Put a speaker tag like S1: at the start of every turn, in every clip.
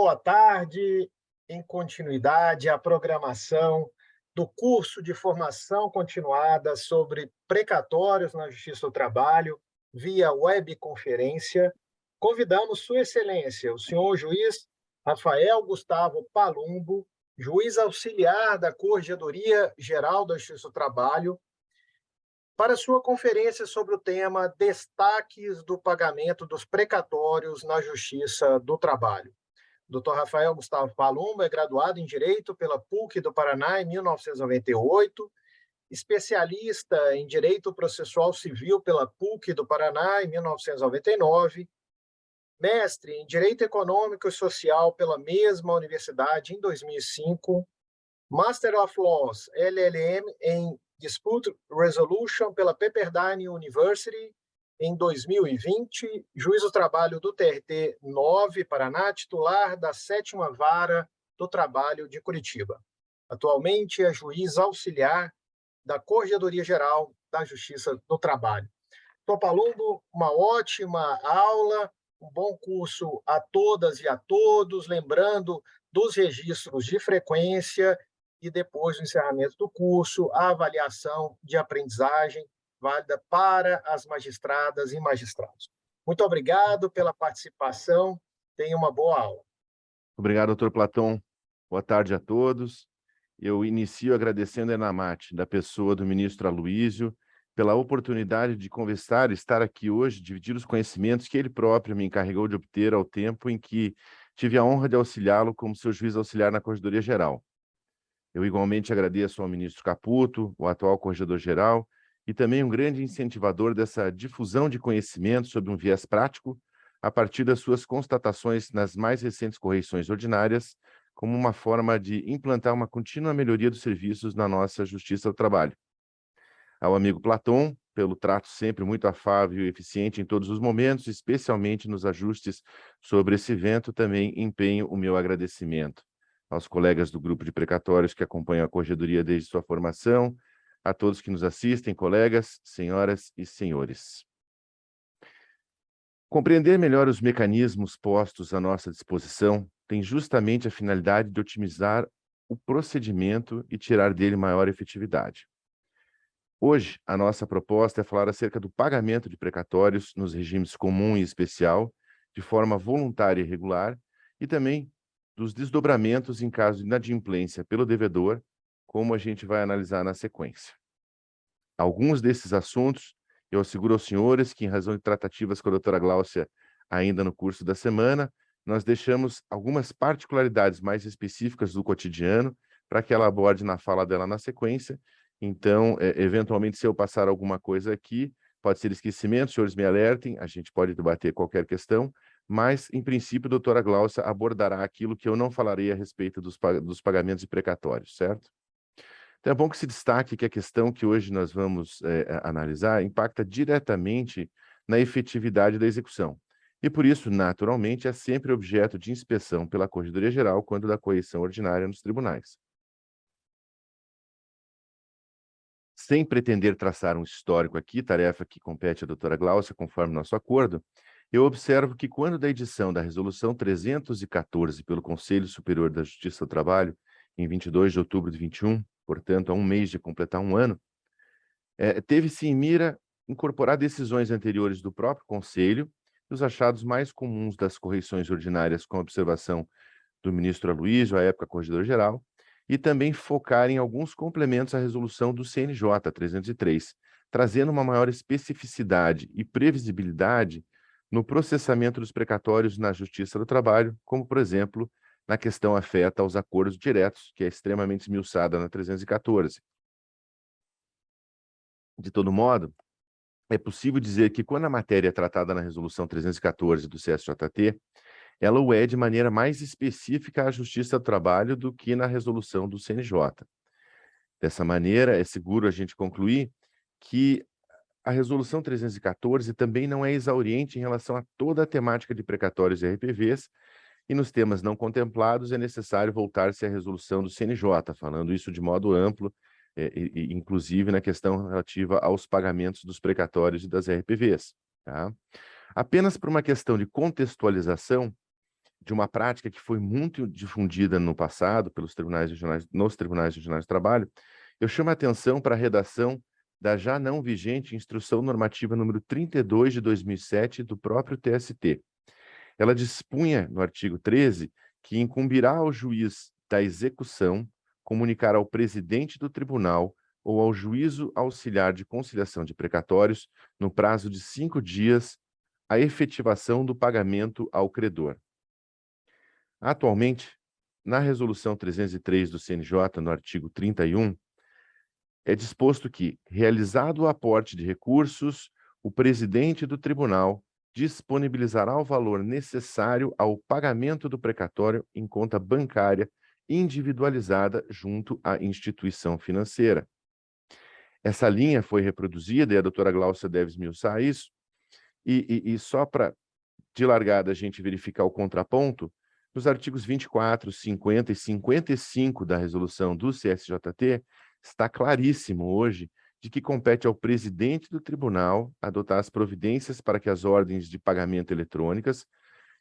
S1: boa tarde. Em continuidade à programação do curso de formação continuada sobre precatórios na Justiça do Trabalho, via webconferência, convidamos Sua Excelência, o senhor juiz Rafael Gustavo Palumbo, juiz auxiliar da Corregedoria Geral da Justiça do Trabalho, para sua conferência sobre o tema Destaques do Pagamento dos Precatórios na Justiça do Trabalho. Dr. Rafael Gustavo Palumbo é graduado em Direito pela PUC do Paraná em 1998, especialista em Direito Processual Civil pela PUC do Paraná em 1999, mestre em Direito Econômico e Social pela mesma universidade em 2005, Master of Laws, LLM, em Dispute Resolution pela Pepperdine University em 2020, juiz do trabalho do TRT 9, Paraná, titular da 7ª Vara do Trabalho de Curitiba. Atualmente é juiz auxiliar da Corregedoria Geral da Justiça do Trabalho. Dr. Palumbo, uma ótima aula, um bom curso a todas e a todos, lembrando dos registros de frequência e depois do encerramento do curso, a avaliação de aprendizagem válida para as magistradas e magistrados. Muito obrigado pela participação. Tenha uma boa aula.
S2: Obrigado, doutor Platão. Boa tarde a todos. Eu inicio agradecendo a Enamate, da pessoa do ministro Aloísio, pela oportunidade de conversar, estar aqui hoje, dividir os conhecimentos que ele próprio me encarregou de obter ao tempo em que tive a honra de auxiliá-lo como seu juiz auxiliar na Corregedoria Geral. Eu igualmente agradeço ao ministro Caputo, o atual Corregedor-Geral, e também um grande incentivador dessa difusão de conhecimento sobre um viés prático, a partir das suas constatações nas mais recentes correições ordinárias, como uma forma de implantar uma contínua melhoria dos serviços na nossa Justiça do Trabalho. Ao amigo Platão, pelo trato sempre muito afável e eficiente em todos os momentos, especialmente nos ajustes sobre esse evento, também empenho o meu agradecimento. Aos colegas do grupo de precatórios que acompanham a Corregedoria desde sua formação, a todos que nos assistem, colegas, senhoras e senhores. Compreender melhor os mecanismos postos à nossa disposição tem justamente a finalidade de otimizar o procedimento e tirar dele maior efetividade. Hoje, a nossa proposta é falar acerca do pagamento de precatórios nos regimes comum e especial, de forma voluntária e regular, e também dos desdobramentos em caso de inadimplência pelo devedor, como a gente vai analisar na sequência. Alguns desses assuntos, eu asseguro aos senhores que, em razão de tratativas com a doutora Gláucia ainda no curso da semana, nós deixamos algumas particularidades mais específicas do cotidiano para que ela aborde na fala dela na sequência. Então, eventualmente, se eu passar alguma coisa aqui, pode ser esquecimento, os senhores me alertem, a gente pode debater qualquer questão, mas, em princípio, a doutora Gláucia abordará aquilo que eu não falarei a respeito dos pagamentos e precatórios, certo? Então, é bom que se destaque que a questão que hoje nós vamos analisar impacta diretamente na efetividade da execução. E, por isso, naturalmente, é sempre objeto de inspeção pela Corregedoria Geral quando da correição ordinária nos tribunais. Sem pretender traçar um histórico aqui, tarefa que compete à doutora Gláucia, conforme nosso acordo, eu observo que quando da edição da Resolução 314 pelo Conselho Superior da Justiça do Trabalho, em 22 de outubro de 21, portanto, há um mês de completar um ano, teve-se em mira incorporar decisões anteriores do próprio Conselho e os achados mais comuns das correições ordinárias com observação do ministro Aloísio, à época Corregedor-Geral, e também focar em alguns complementos à resolução do CNJ 303, trazendo uma maior especificidade e previsibilidade no processamento dos precatórios na Justiça do Trabalho, como, por exemplo, na questão afeta aos acordos diretos, que é extremamente esmiuçada na 314. De todo modo, é possível dizer que quando a matéria é tratada na resolução 314 do CSJT, ela o é de maneira mais específica à Justiça do Trabalho do que na resolução do CNJ. Dessa maneira, é seguro a gente concluir que a resolução 314 também não é exauriente em relação a toda a temática de precatórios e RPVs, e nos temas não contemplados é necessário voltar-se à resolução do CNJ, falando isso de modo amplo, inclusive na questão relativa aos pagamentos dos precatórios e das RPVs. Tá? Apenas por uma questão de contextualização, de uma prática que foi muito difundida no passado pelos tribunais regionais, nos tribunais regionais do trabalho, eu chamo a atenção para a redação da já não vigente Instrução Normativa número 32 de 2007 do próprio TST. Ela dispunha, no artigo 13, que incumbirá ao juiz da execução comunicar ao presidente do tribunal ou ao juízo auxiliar de conciliação de precatórios, no prazo de 5 dias, a efetivação do pagamento ao credor. Atualmente, na Resolução 303 do CNJ, no artigo 31, é disposto que, realizado o aporte de recursos, o presidente do tribunal disponibilizará o valor necessário ao pagamento do precatório em conta bancária individualizada junto à instituição financeira. Essa linha foi reproduzida, e a doutora Gláucia deve esmiuçar isso, e só para, de largada, a gente verificar o contraponto, nos artigos 24, 50 e 55 da resolução do CSJT, está claríssimo hoje de que compete ao presidente do tribunal adotar as providências para que as ordens de pagamento eletrônicas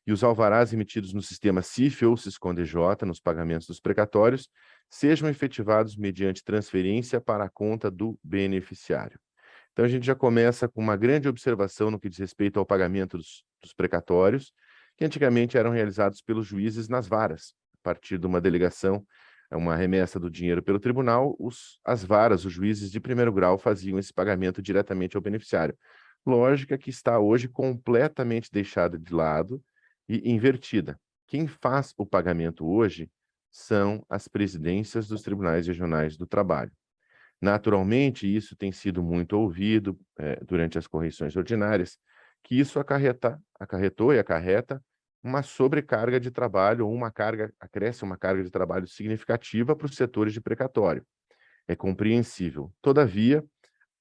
S2: e os alvarás emitidos no sistema CIF ou SISCON-DJ nos pagamentos dos precatórios sejam efetivados mediante transferência para a conta do beneficiário. Então, a gente já começa com uma grande observação no que diz respeito ao pagamento dos precatórios, que antigamente eram realizados pelos juízes nas varas, a partir de uma delegação, uma remessa do dinheiro pelo tribunal, as varas, os juízes de primeiro grau faziam esse pagamento diretamente ao beneficiário. Lógica que está hoje completamente deixada de lado e invertida. Quem faz o pagamento hoje são as presidências dos tribunais regionais do trabalho. Naturalmente, isso tem sido muito ouvido durante as correições ordinárias, que isso acarretou e acarreta uma sobrecarga de trabalho, ou acresce uma carga de trabalho significativa para os setores de precatório. É compreensível. Todavia,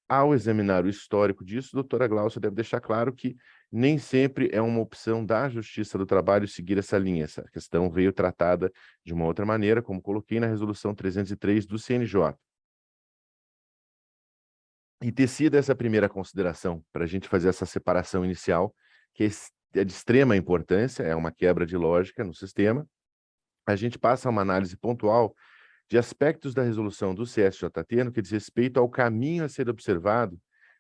S2: ao examinar o histórico disso, a doutora Gláucia deve deixar claro que nem sempre é uma opção da Justiça do Trabalho seguir essa linha. Essa questão veio tratada de uma outra maneira, como coloquei na Resolução 303 do CNJ. E tecida essa primeira consideração, para a gente fazer essa separação inicial, que é de extrema importância, é uma quebra de lógica no sistema, a gente passa a uma análise pontual de aspectos da resolução do CSJT no que diz respeito ao caminho a ser observado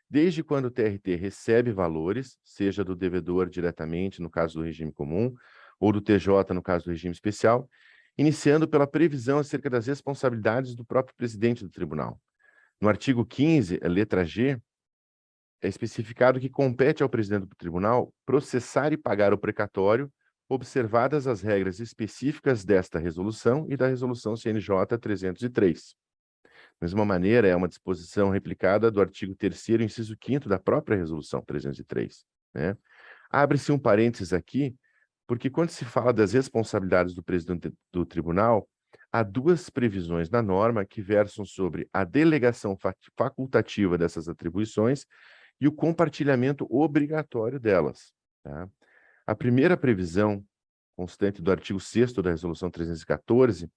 S2: desde quando o TRT recebe valores, seja do devedor diretamente, no caso do regime comum, ou do TJ, no caso do regime especial, iniciando pela previsão acerca das responsabilidades do próprio presidente do tribunal. No artigo 15, letra G, é especificado que compete ao presidente do tribunal processar e pagar o precatório, observadas as regras específicas desta resolução e da resolução CNJ 303. Da mesma maneira, é uma disposição replicada do artigo 3º, inciso 5º da própria resolução 303. Né? Abre-se um parênteses aqui, porque quando se fala das responsabilidades do presidente do tribunal, há duas previsões na norma que versam sobre a delegação facultativa dessas atribuições e o compartilhamento obrigatório delas. Tá? A primeira previsão, constante do artigo 6º da Resolução 314,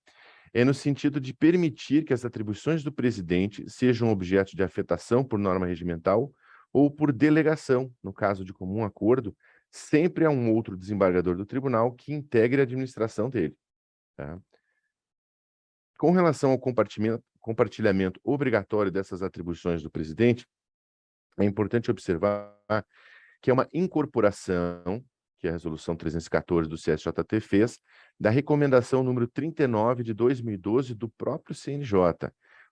S2: é no sentido de permitir que as atribuições do presidente sejam objeto de afetação por norma regimental ou por delegação, no caso de comum acordo, sempre a um outro desembargador do tribunal que integre a administração dele. Tá? Com relação ao compartilhamento obrigatório dessas atribuições do presidente, é importante observar que é uma incorporação que a Resolução 314 do CSJT fez, da recomendação número 39 de 2012 do próprio CNJ.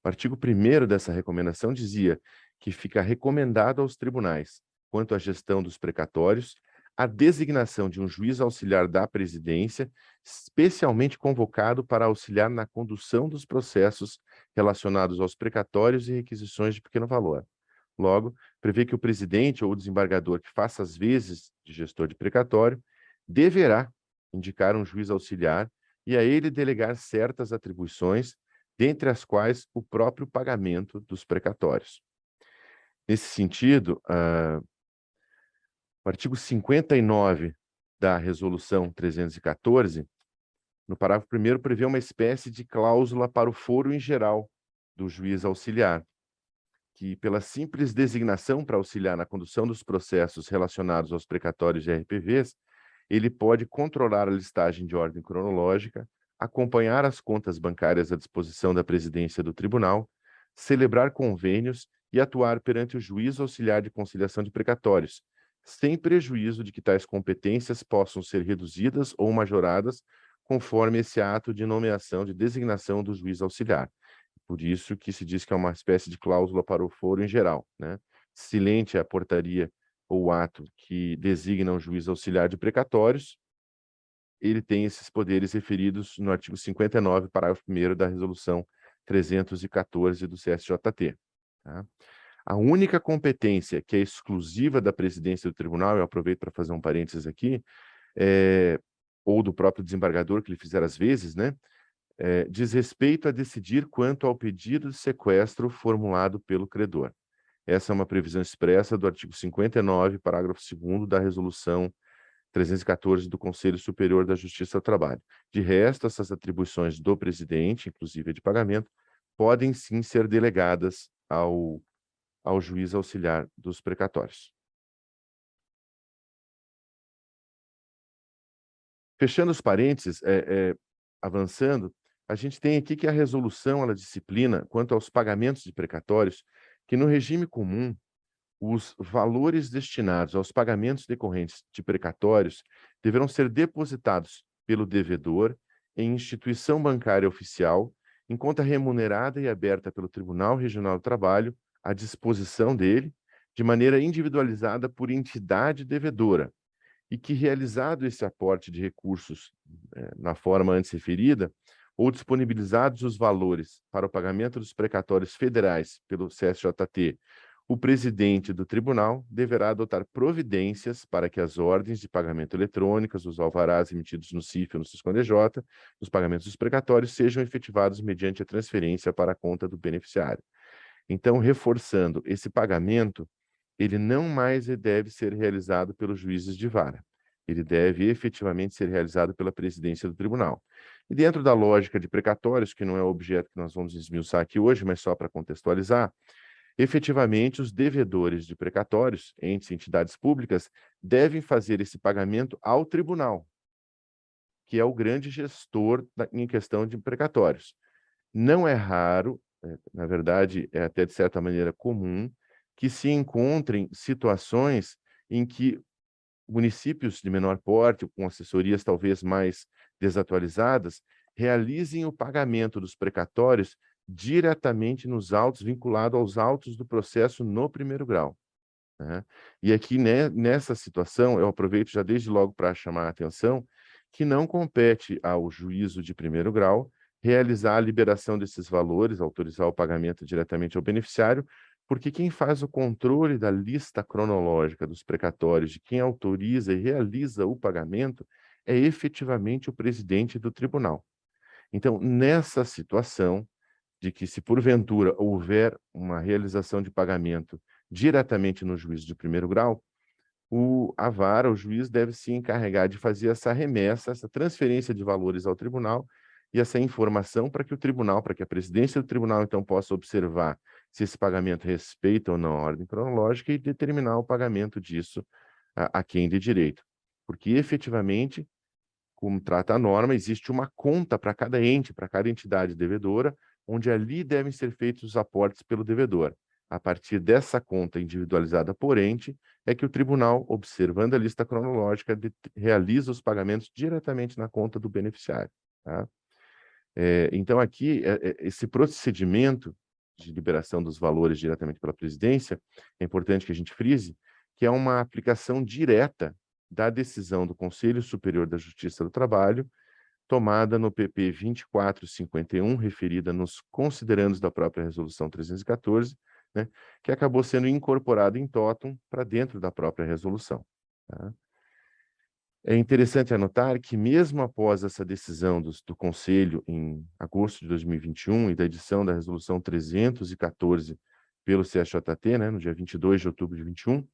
S2: O artigo 1º dessa recomendação dizia que fica recomendado aos tribunais, quanto à gestão dos precatórios, a designação de um juiz auxiliar da presidência, especialmente convocado para auxiliar na condução dos processos relacionados aos precatórios e requisições de pequeno valor. Logo, prevê que o presidente ou o desembargador que faça as vezes de gestor de precatório deverá indicar um juiz auxiliar e a ele delegar certas atribuições, dentre as quais o próprio pagamento dos precatórios. Nesse sentido, o artigo 59 da Resolução 314, no parágrafo 1º, prevê uma espécie de cláusula para o foro em geral do juiz auxiliar, que, pela simples designação para auxiliar na condução dos processos relacionados aos precatórios e RPVs, ele pode controlar a listagem de ordem cronológica, acompanhar as contas bancárias à disposição da presidência do tribunal, celebrar convênios e atuar perante o juízo auxiliar de conciliação de precatórios, sem prejuízo de que tais competências possam ser reduzidas ou majoradas conforme esse ato de nomeação, de designação do juiz auxiliar. Por isso que se diz que é uma espécie de cláusula para o foro em geral, né? Silente a portaria ou o ato que designa um juiz auxiliar de precatórios, ele tem esses poderes referidos no artigo 59, parágrafo 1º da resolução 314 do CSJT. Tá? A única competência que é exclusiva da presidência do tribunal, eu aproveito para fazer um parênteses aqui, ou do próprio desembargador, que ele fizer às vezes, né? Diz respeito a decidir quanto ao pedido de sequestro formulado pelo credor. Essa é uma previsão expressa do artigo 59, parágrafo 2º da resolução 314 do Conselho Superior da Justiça do Trabalho. De resto, essas atribuições do presidente, inclusive de pagamento, podem sim ser delegadas ao juiz auxiliar dos precatórios. Fechando os parênteses, avançando, a gente tem aqui que a resolução, ela disciplina, quanto aos pagamentos de precatórios, que no regime comum, os valores destinados aos pagamentos decorrentes de precatórios deverão ser depositados pelo devedor em instituição bancária oficial, em conta remunerada e aberta pelo Tribunal Regional do Trabalho, à disposição dele, de maneira individualizada por entidade devedora, e que, realizado esse aporte de recursos na forma antes referida, ou disponibilizados os valores para o pagamento dos precatórios federais pelo CSJT, o presidente do tribunal deverá adotar providências para que as ordens de pagamento eletrônicas, os alvarás emitidos no CIF ou no SISCONDJ, os pagamentos dos precatórios sejam efetivados mediante a transferência para a conta do beneficiário. Então, reforçando, esse pagamento, ele não mais deve ser realizado pelos juízes de vara. Ele deve efetivamente ser realizado pela presidência do tribunal. E dentro da lógica de precatórios, que não é o objeto que nós vamos esmiuçar aqui hoje, mas só para contextualizar, efetivamente, os devedores de precatórios, entes e entidades públicas, devem fazer esse pagamento ao tribunal, que é o grande gestor em questão de precatórios. Não é raro, na verdade, é até de certa maneira comum, que se encontrem situações em que municípios de menor porte, com assessorias talvez mais desatualizadas, realizem o pagamento dos precatórios diretamente nos autos, vinculado aos autos do processo no primeiro grau. Né? E aqui, né, nessa situação, eu aproveito já desde logo para chamar a atenção que não compete ao juízo de primeiro grau realizar a liberação desses valores, autorizar o pagamento diretamente ao beneficiário, porque quem faz o controle da lista cronológica dos precatórios, de quem autoriza e realiza o pagamento, é efetivamente o presidente do tribunal. Então, nessa situação, de que se porventura houver uma realização de pagamento diretamente no juízo de primeiro grau, a vara, o juiz, deve se encarregar de fazer essa remessa, essa transferência de valores ao tribunal e essa informação para que o tribunal, para que a presidência do tribunal, então, possa observar se esse pagamento respeita ou não a ordem cronológica e determinar o pagamento disso a quem de direito. Porque, efetivamente, como trata a norma, existe uma conta para cada ente, para cada entidade devedora, onde ali devem ser feitos os aportes pelo devedor. A partir dessa conta individualizada por ente, é que o tribunal, observando a lista cronológica, realiza os pagamentos diretamente na conta do beneficiário. Tá? Então, aqui, esse procedimento de liberação dos valores diretamente pela presidência, é importante que a gente frise, que é uma aplicação direta da decisão do Conselho Superior da Justiça do Trabalho, tomada no PP 2451, referida nos considerandos da própria Resolução 314, né, que acabou sendo incorporada em totum para dentro da própria resolução. Tá? É interessante anotar que, mesmo após essa decisão do Conselho, em agosto de 2021, e da edição da Resolução 314 pelo CSJT, né, no dia 22 de outubro de 2021,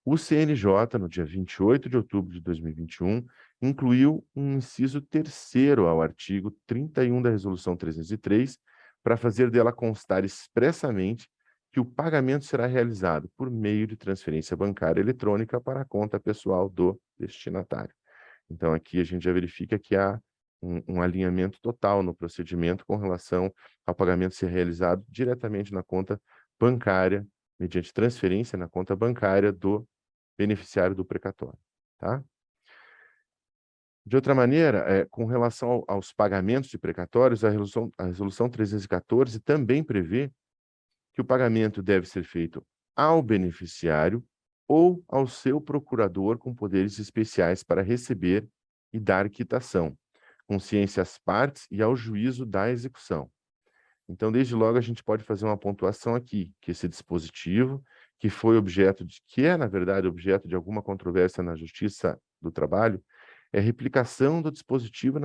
S2: o CNJ, no dia 28 de outubro de 2021, incluiu um inciso 3º ao artigo 31 da Resolução 303, para fazer dela constar expressamente que o pagamento será realizado por meio de transferência bancária eletrônica para a conta pessoal do destinatário. Então, aqui a gente já verifica que há um alinhamento total no procedimento com relação ao pagamento ser realizado diretamente na conta bancária, mediante transferência na conta bancária do beneficiário do precatório, tá? De outra maneira, com relação aos pagamentos de precatórios, a resolução 314 também prevê que o pagamento deve ser feito ao beneficiário ou ao seu procurador com poderes especiais para receber e dar quitação, com ciência às partes e ao juízo da execução. Então, desde logo, a gente pode fazer uma pontuação aqui, que esse dispositivo, que foi que é, na verdade, objeto de alguma controvérsia na Justiça do Trabalho, é replicação do dispositivo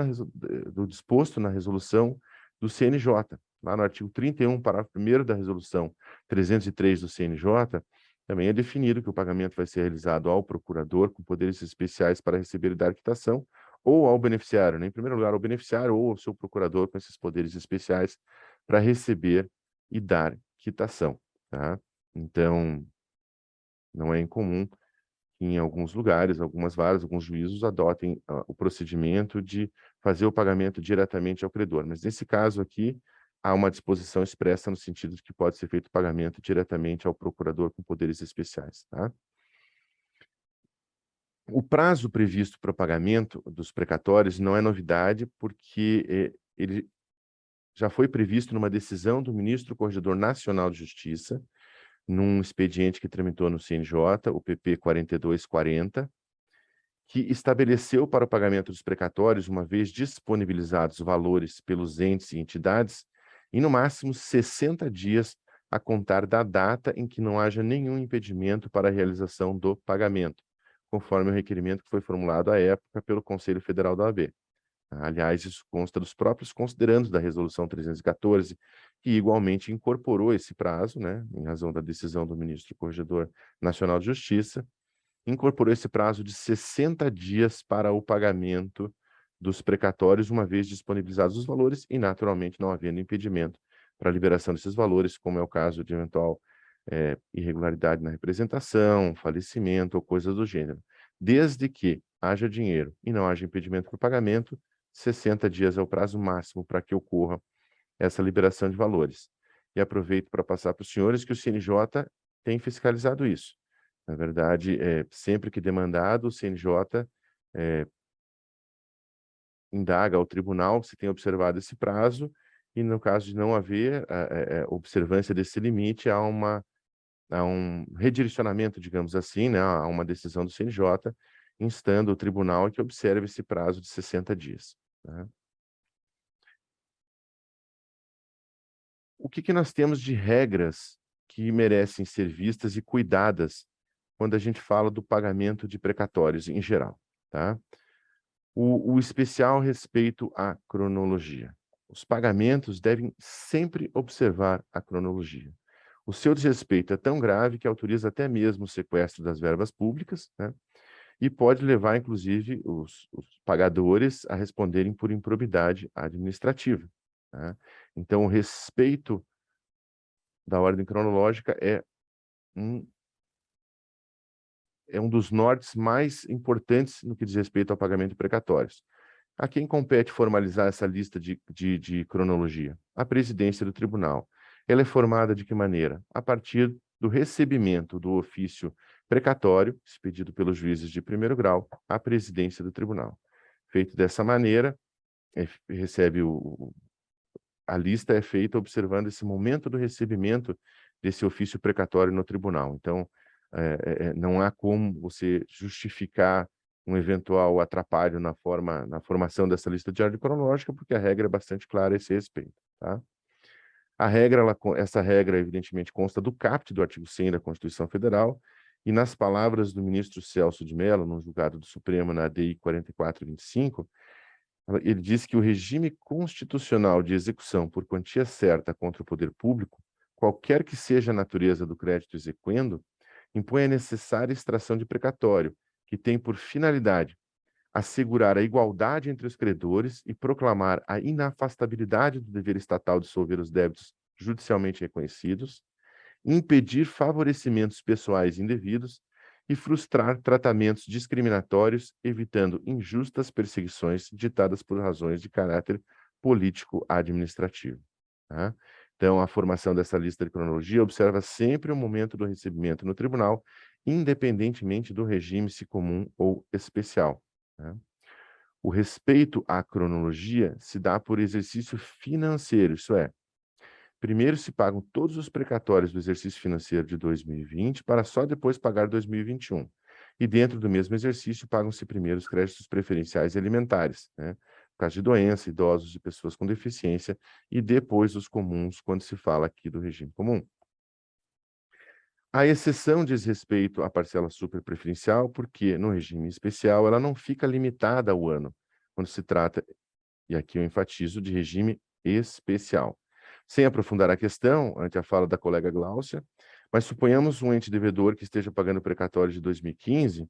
S2: do disposto na resolução do CNJ. Lá no artigo 31, parágrafo 1º da resolução 303 do CNJ, também é definido que o pagamento vai ser realizado ao procurador com poderes especiais para receber e dar quitação, ou ao beneficiário, né? Em primeiro lugar, ao beneficiário ou ao seu procurador com esses poderes especiais para receber e dar quitação, tá? Então, não é incomum que em alguns lugares, algumas varas, alguns juízos adotem o procedimento de fazer o pagamento diretamente ao credor. Mas nesse caso aqui, há uma disposição expressa no sentido de que pode ser feito o pagamento diretamente ao procurador com poderes especiais, tá? O prazo previsto para o pagamento dos precatórios não é novidade, porque ele já foi previsto numa decisão do ministro Corregedor Nacional de Justiça, num expediente que tramitou no CNJ, o PP 4240, que estabeleceu para o pagamento dos precatórios, uma vez disponibilizados valores pelos entes e entidades, e no máximo 60 dias a contar da data em que não haja nenhum impedimento para a realização do pagamento, conforme o requerimento que foi formulado à época pelo Conselho Federal da OAB. Aliás, isso consta dos próprios considerandos da Resolução 314, que igualmente incorporou esse prazo, né, em razão da decisão do ministro Corregedor Nacional de Justiça, incorporou esse prazo de 60 dias para o pagamento dos precatórios, uma vez disponibilizados os valores e, naturalmente, não havendo impedimento para a liberação desses valores, como é o caso de eventual irregularidade na representação, falecimento ou coisas do gênero. Desde que haja dinheiro e não haja impedimento para o pagamento, 60 dias é o prazo máximo para que ocorra essa liberação de valores. E aproveito para passar para os senhores que o CNJ tem fiscalizado isso. Na verdade, sempre que demandado, o CNJ indaga ao tribunal se tem observado esse prazo e, no caso de não haver observância desse limite, há um redirecionamento, digamos assim, né, a uma decisão do CNJ, instando o tribunal a que observe esse prazo de 60 dias. Tá? O que nós temos de regras que merecem ser vistas e cuidadas quando a gente fala do pagamento de precatórios em geral, tá? O especial respeito à cronologia. Os pagamentos devem sempre observar a cronologia. O seu desrespeito é tão grave que autoriza até mesmo o sequestro das verbas públicas, né? E pode levar, inclusive, os pagadores a responderem por improbidade administrativa, né? Então, o respeito da ordem cronológica é um dos nortes mais importantes no que diz respeito ao pagamento de precatórios. A quem compete formalizar essa lista de cronologia? A presidência do tribunal. Ela é formada de que maneira? A partir do recebimento do ofício precatório, expedido pelos juízes de primeiro grau, à presidência do tribunal. Feito dessa maneira, a lista é feita observando esse momento do recebimento desse ofício precatório no tribunal. Então, não há como você justificar um eventual atrapalho na formação dessa lista de ordem cronológica, porque a regra é bastante clara a esse respeito, tá? Essa regra, evidentemente, consta do caput do artigo 100 da Constituição Federal, e nas palavras do ministro Celso de Mello, no julgado do Supremo, na ADI 4425, ele diz que o regime constitucional de execução por quantia certa contra o poder público, qualquer que seja a natureza do crédito exequendo, impõe a necessária extração de precatório, que tem por finalidade assegurar a igualdade entre os credores e proclamar a inafastabilidade do dever estatal de solver os débitos judicialmente reconhecidos, impedir favorecimentos pessoais indevidos e frustrar tratamentos discriminatórios, evitando injustas perseguições ditadas por razões de caráter político-administrativo. Tá? Então, a formação dessa lista de cronologia observa sempre o momento do recebimento no tribunal, independentemente do regime, se comum ou especial. Tá? O respeito à cronologia se dá por exercício financeiro, isso é, primeiro se pagam todos os precatórios do exercício financeiro de 2020 para só depois pagar 2021. E dentro do mesmo exercício pagam-se primeiro os créditos preferenciais alimentares, né? No caso de doença, idosos e pessoas com deficiência, e depois os comuns, quando se fala aqui do regime comum. A exceção diz respeito à parcela superpreferencial, porque no regime especial ela não fica limitada ao ano, quando se trata, e aqui eu enfatizo, de regime especial. Sem aprofundar a questão, ante a fala da colega Gláucia, mas suponhamos um ente devedor que esteja pagando o precatório de 2015,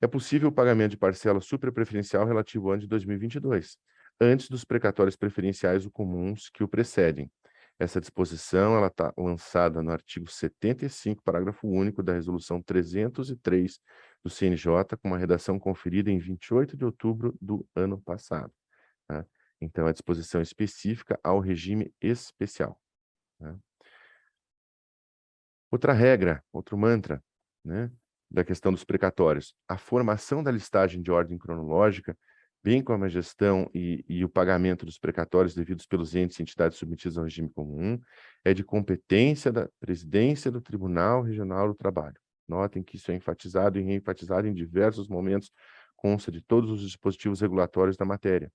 S2: é possível o pagamento de parcela superpreferencial relativo ao ano de 2022, antes dos precatórios preferenciais ou comuns que o precedem. Essa disposição está lançada no artigo 75, parágrafo único da Resolução 303 do CNJ, com uma redação conferida em 28 de outubro do ano passado. Tá? Então, a disposição específica ao regime especial. Tá? Outra regra, outro mantra, né, da questão dos precatórios. A formação da listagem de ordem cronológica, bem como a gestão e o pagamento dos precatórios devidos pelos entes e entidades submetidos ao regime comum, é de competência da presidência do Tribunal Regional do Trabalho. Notem que isso é enfatizado e reenfatizado em diversos momentos, consta de todos os dispositivos regulatórios da matéria.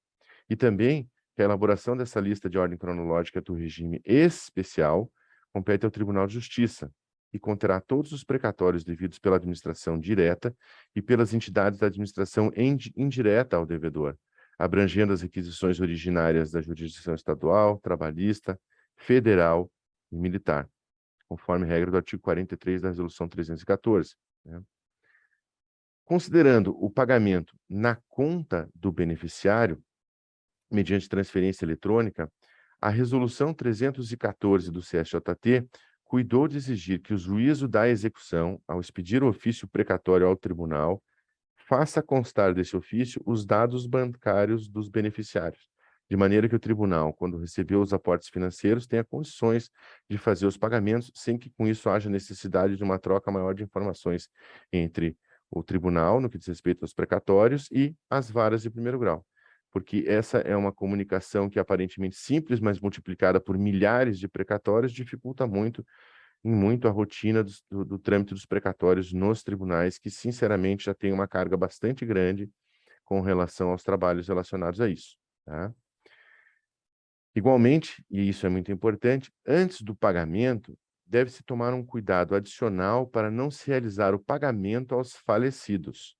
S2: E também que a elaboração dessa lista de ordem cronológica do regime especial compete ao Tribunal de Justiça e conterá todos os precatórios devidos pela administração direta e pelas entidades da administração indireta ao devedor, abrangendo as requisições originárias da jurisdição estadual, trabalhista, federal e militar, conforme regra do artigo 43 da Resolução 314. Né? Considerando o pagamento na conta do beneficiário, mediante transferência eletrônica, a Resolução 314 do CSJT cuidou de exigir que o juízo da execução, ao expedir o ofício precatório ao tribunal, faça constar desse ofício os dados bancários dos beneficiários, de maneira que o tribunal, quando recebeu os aportes financeiros, tenha condições de fazer os pagamentos, sem que com isso haja necessidade de uma troca maior de informações entre o tribunal, no que diz respeito aos precatórios, e as varas de primeiro grau. Porque essa é uma comunicação que é aparentemente simples, mas multiplicada por milhares de precatórios, dificulta muito a rotina do trâmite dos precatórios nos tribunais, que, sinceramente, já tem uma carga bastante grande com relação aos trabalhos relacionados a isso. Tá? Igualmente, e isso é muito importante, antes do pagamento, deve-se tomar um cuidado adicional para não se realizar o pagamento aos falecidos.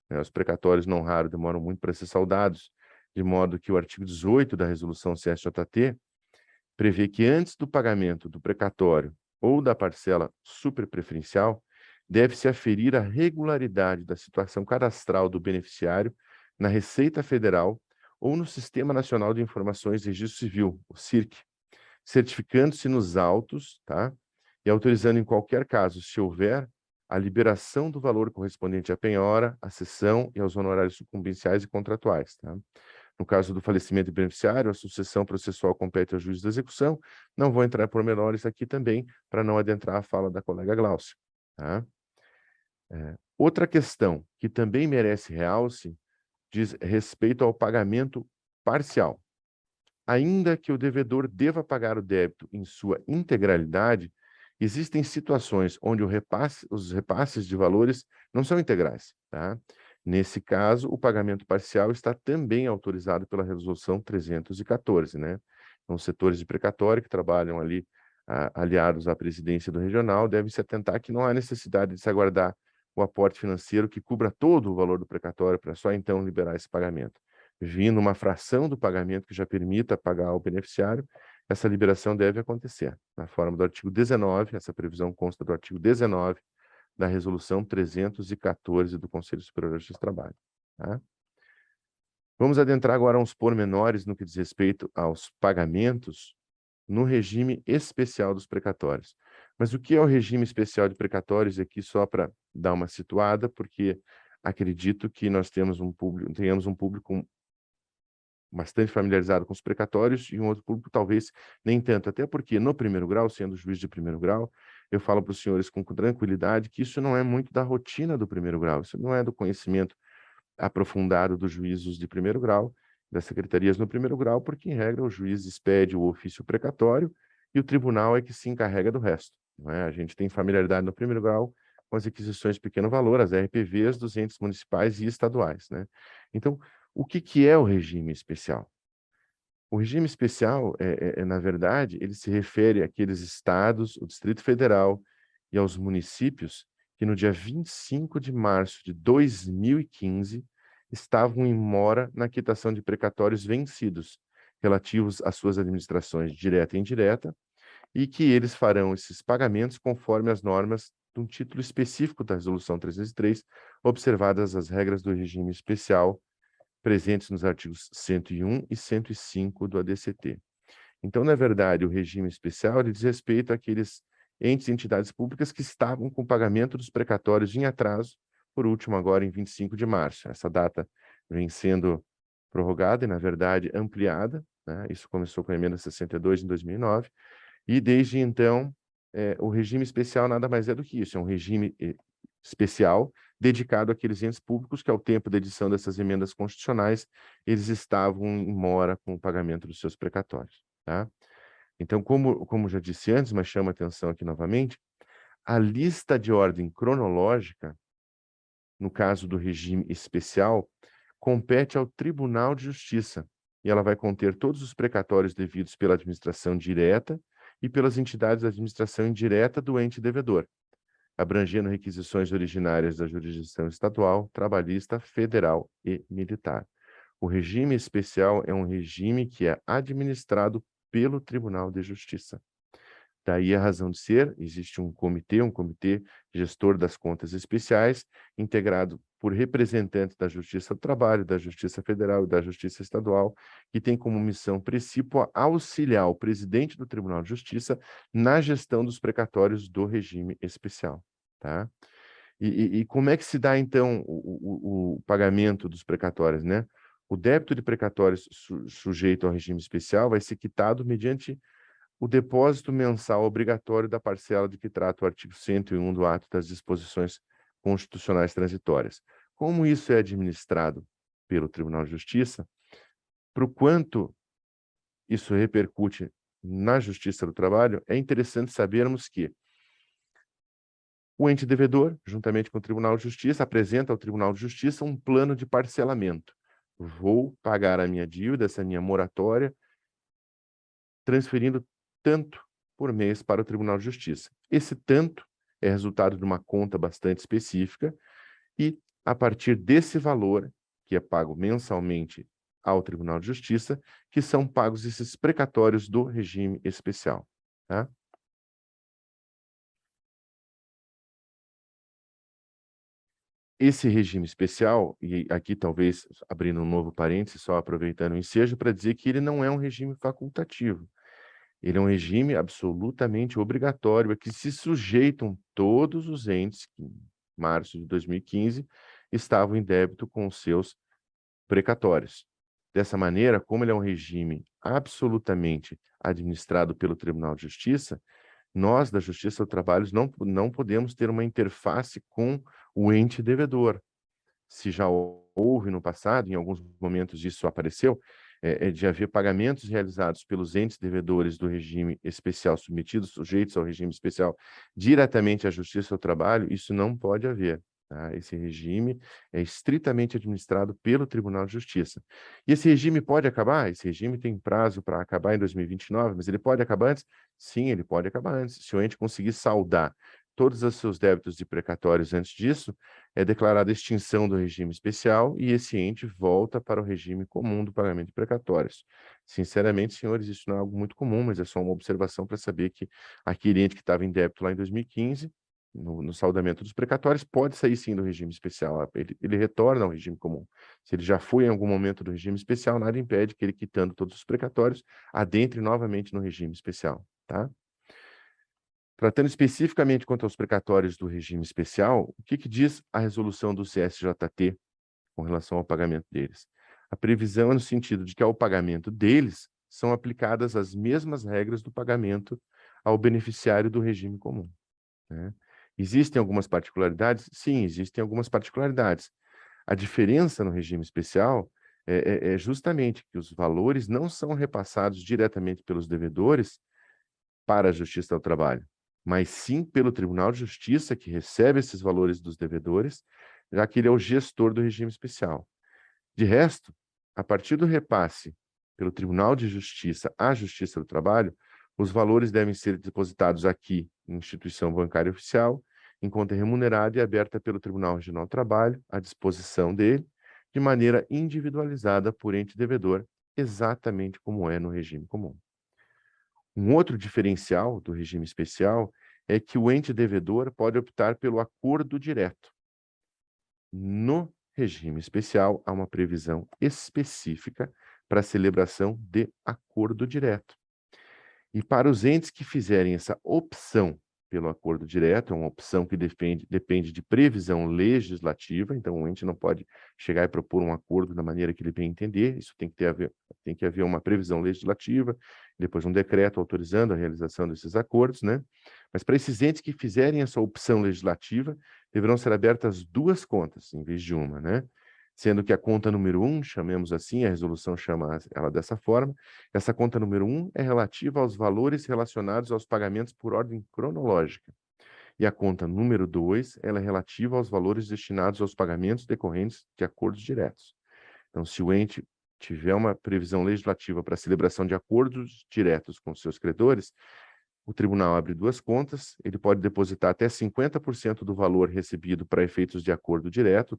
S2: Os precatórios, não raro, demoram muito para ser saudados, de modo que o artigo 18 da Resolução CSJT prevê que antes do pagamento do precatório ou da parcela superpreferencial, deve-se aferir a regularidade da situação cadastral do beneficiário na Receita Federal ou no Sistema Nacional de Informações de Registro Civil, o SIRC, certificando-se nos autos, tá? E autorizando em qualquer caso, se houver, a liberação do valor correspondente à penhora, à cessão e aos honorários sucumbenciais e contratuais, tá? No caso do falecimento do beneficiário, a sucessão processual compete ao juiz da execução. Não vou entrar por menores aqui também, para não adentrar a fala da colega Gláucia. Tá? Outra questão que também merece realce diz respeito ao pagamento parcial. Ainda que o devedor deva pagar o débito em sua integralidade, existem situações onde os repasses de valores não são integrais. Tá? Nesse caso, o pagamento parcial está também autorizado pela Resolução 314, né? Então, os setores de precatório que trabalham ali, aliados à presidência do regional, devem se atentar que não há necessidade de se aguardar o aporte financeiro que cubra todo o valor do precatório para só então liberar esse pagamento. Vindo uma fração do pagamento que já permita pagar ao beneficiário, essa liberação deve acontecer. Na forma do artigo 19, essa previsão consta do artigo 19 da Resolução 314 do Conselho Superior de Justiça do Trabalho. Tá? Vamos adentrar agora a uns pormenores no que diz respeito aos pagamentos no regime especial dos precatórios. Mas o que é o regime especial de precatórios? Aqui só para dar uma situada, porque acredito que nós tenhamos um público bastante familiarizado com os precatórios e um outro público talvez nem tanto, até porque no primeiro grau, sendo juiz de primeiro grau, eu falo para os senhores com tranquilidade que isso não é muito da rotina do primeiro grau, isso não é do conhecimento aprofundado dos juízos de primeiro grau, das secretarias no primeiro grau, porque, em regra, o juiz expede o ofício precatório e o tribunal é que se encarrega do resto. Não é? A gente tem familiaridade no primeiro grau com as requisições de pequeno valor, as RPVs dos entes municipais e estaduais. Né? Então, o que é o regime especial? O regime especial, na verdade, ele se refere àqueles estados, o Distrito Federal e aos municípios que no dia 25 de março de 2015 estavam em mora na quitação de precatórios vencidos relativos às suas administrações direta e indireta e que eles farão esses pagamentos conforme as normas de um título específico da Resolução 303, observadas as regras do regime especial presentes nos artigos 101 e 105 do ADCT. Então, na verdade, o regime especial ele diz respeito àqueles entes e entidades públicas que estavam com o pagamento dos precatórios em atraso, por último agora em 25 de março. Essa data vem sendo prorrogada e, na verdade, ampliada, né? Isso começou com a emenda 62 em 2009, e desde então, o regime especial nada mais é do que isso, é um regime especial dedicado àqueles entes públicos que, ao tempo da edição dessas emendas constitucionais, eles estavam em mora com o pagamento dos seus precatórios. Tá? Então, como já disse antes, mas chama atenção aqui novamente, a lista de ordem cronológica, no caso do regime especial, compete ao Tribunal de Justiça, e ela vai conter todos os precatórios devidos pela administração direta e pelas entidades da administração indireta do ente devedor, abrangendo requisições originárias da jurisdição estadual, trabalhista, federal e militar. O regime especial é um regime que é administrado pelo Tribunal de Justiça. Daí a razão de ser, existe um comitê gestor das contas especiais, integrado por representantes da Justiça do Trabalho, da Justiça Federal e da Justiça Estadual, que tem como missão principal auxiliar o presidente do Tribunal de Justiça na gestão dos precatórios do regime especial. Tá? E como é que se dá, então, o pagamento dos precatórios, né? O débito de precatórios sujeito ao regime especial vai ser quitado mediante o depósito mensal obrigatório da parcela de que trata o artigo 101 do Ato das Disposições Constitucionais Transitórias. Como isso é administrado pelo Tribunal de Justiça, para o quanto isso repercute na Justiça do Trabalho, é interessante sabermos que o ente devedor, juntamente com o Tribunal de Justiça, apresenta ao Tribunal de Justiça um plano de parcelamento. Vou pagar a minha dívida, essa minha moratória, transferindo tanto por mês para o Tribunal de Justiça. Esse tanto é resultado de uma conta bastante específica e, a partir desse valor, que é pago mensalmente ao Tribunal de Justiça, que são pagos esses precatórios do regime especial. Tá? Esse regime especial, e aqui talvez abrindo um novo parênteses, só aproveitando o ensejo, para dizer que ele não é um regime facultativo. Ele é um regime absolutamente obrigatório, a que se sujeitam todos os entes que, em março de 2015, estavam em débito com os seus precatórios. Dessa maneira, como ele é um regime absolutamente administrado pelo Tribunal de Justiça, nós, da Justiça do Trabalho, não podemos ter uma interface com o ente devedor. Se já houve no passado, em alguns momentos isso apareceu, de haver pagamentos realizados pelos entes devedores do regime especial submetidos, sujeitos ao regime especial, diretamente à Justiça do Trabalho, isso não pode haver. Tá? Esse regime é estritamente administrado pelo Tribunal de Justiça. E esse regime pode acabar? Esse regime tem prazo para acabar em 2029, mas ele pode acabar antes? Sim, ele pode acabar antes. Se o ente conseguir saldar todos os seus débitos de precatórios antes disso, é declarada a extinção do regime especial e esse ente volta para o regime comum do pagamento de precatórios. Sinceramente, senhores, isso não é algo muito comum, mas é só uma observação para saber que aquele ente que estava em débito lá em 2015, no saldamento dos precatórios, pode sair sim do regime especial. Ele retorna ao regime comum. Se ele já foi em algum momento do regime especial, nada impede que ele, quitando todos os precatórios, adentre novamente no regime especial. Tá? Tratando especificamente quanto aos precatórios do regime especial, o que diz a resolução do CSJT com relação ao pagamento deles? A previsão é no sentido de que ao pagamento deles são aplicadas as mesmas regras do pagamento ao beneficiário do regime comum, né? Existem algumas particularidades? Sim, existem algumas particularidades. A diferença no regime especial é justamente que os valores não são repassados diretamente pelos devedores para a Justiça do Trabalho, mas sim pelo Tribunal de Justiça, que recebe esses valores dos devedores, já que ele é o gestor do regime especial. De resto, a partir do repasse pelo Tribunal de Justiça à Justiça do Trabalho, os valores devem ser depositados aqui, em instituição bancária oficial, em conta remunerada e aberta pelo Tribunal Regional do Trabalho, à disposição dele, de maneira individualizada por ente devedor, exatamente como é no regime comum. Um outro diferencial do regime especial é que o ente devedor pode optar pelo acordo direto. No regime especial, há uma previsão específica para a celebração de acordo direto. E para os entes que fizerem essa opção pelo acordo direto, é uma opção que depende de previsão legislativa, então o ente não pode chegar e propor um acordo da maneira que ele bem entender, isso tem que haver uma previsão legislativa, depois um decreto autorizando a realização desses acordos, né? Mas para esses entes que fizerem essa opção legislativa, deverão ser abertas duas contas, em vez de uma, né? Sendo que a conta número 1, chamemos assim, a resolução chama ela dessa forma, essa conta número 1 é relativa aos valores relacionados aos pagamentos por ordem cronológica. E a conta número 2, ela é relativa aos valores destinados aos pagamentos decorrentes de acordos diretos. Então, se o ente tiver uma previsão legislativa para a celebração de acordos diretos com seus credores, o tribunal abre duas contas, ele pode depositar até 50% do valor recebido para efeitos de acordo direto,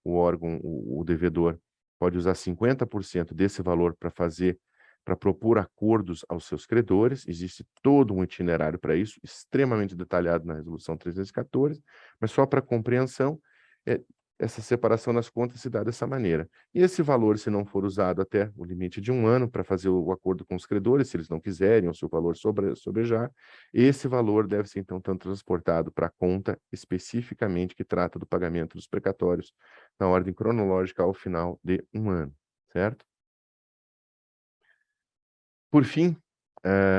S2: o órgão, o devedor, pode usar 50% desse valor para propor acordos aos seus credores. Existe todo um itinerário para isso, extremamente detalhado na Resolução 314, mas só para compreensão, essa separação das contas se dá dessa maneira. E esse valor, se não for usado até o limite de 1 ano para fazer o acordo com os credores, se eles não quiserem, ou se o valor sobrejar, esse valor deve ser, então, transportado para a conta especificamente que trata do pagamento dos precatórios na ordem cronológica ao final de 1 ano, certo? Por fim,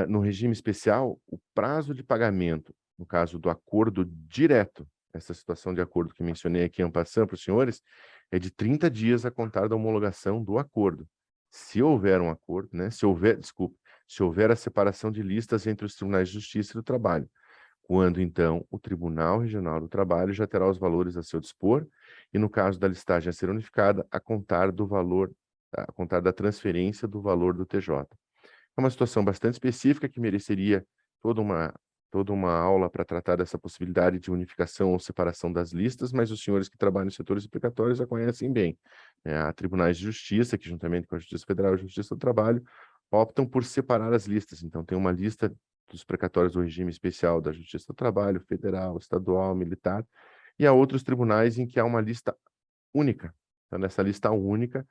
S2: no regime especial, o prazo de pagamento, no caso do acordo direto, essa situação de acordo que mencionei aqui en passant para os senhores, é de 30 dias a contar da homologação do acordo. Se houver um acordo, né? Se houver a separação de listas entre os tribunais de justiça e do trabalho, quando, então, o Tribunal Regional do Trabalho já terá os valores a seu dispor e, no caso da listagem a ser unificada, a contar da transferência do valor do TJ. É uma situação bastante específica que mereceria toda uma aula para tratar dessa possibilidade de unificação ou separação das listas, mas os senhores que trabalham nos setores precatórios já conhecem bem, né? Há tribunais de justiça, que juntamente com a Justiça Federal e a Justiça do Trabalho, optam por separar as listas. Então, tem uma lista dos precatórios do regime especial da Justiça do Trabalho, federal, estadual, militar, e há outros tribunais em que há uma lista única. Então, nessa lista única,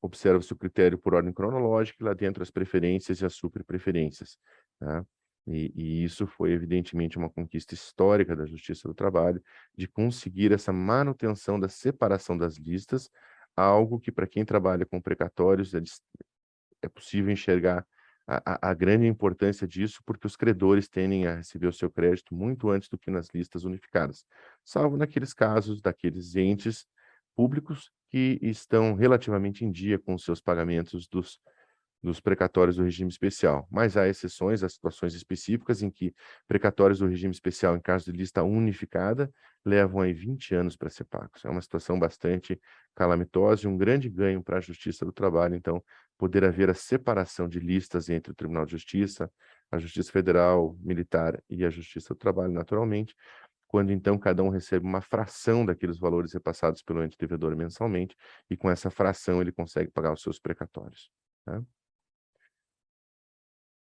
S2: observa-se o critério por ordem cronológica e lá dentro as preferências e as superpreferências, tá? E isso foi evidentemente uma conquista histórica da Justiça do Trabalho, de conseguir essa manutenção da separação das listas, algo que para quem trabalha com precatórios é possível enxergar a grande importância disso, porque os credores tendem a receber o seu crédito muito antes do que nas listas unificadas, salvo naqueles casos daqueles entes públicos que estão relativamente em dia com os seus pagamentos dos precatórios do regime especial. Mas há exceções, há situações específicas em que precatórios do regime especial, em caso de lista unificada, levam aí 20 anos para ser pagos. É uma situação bastante calamitosa e um grande ganho para a Justiça do Trabalho, então, poder haver a separação de listas entre o Tribunal de Justiça, a Justiça Federal, Militar e a Justiça do Trabalho, naturalmente, quando então cada um recebe uma fração daqueles valores repassados pelo ente devedor mensalmente, e com essa fração ele consegue pagar os seus precatórios, tá?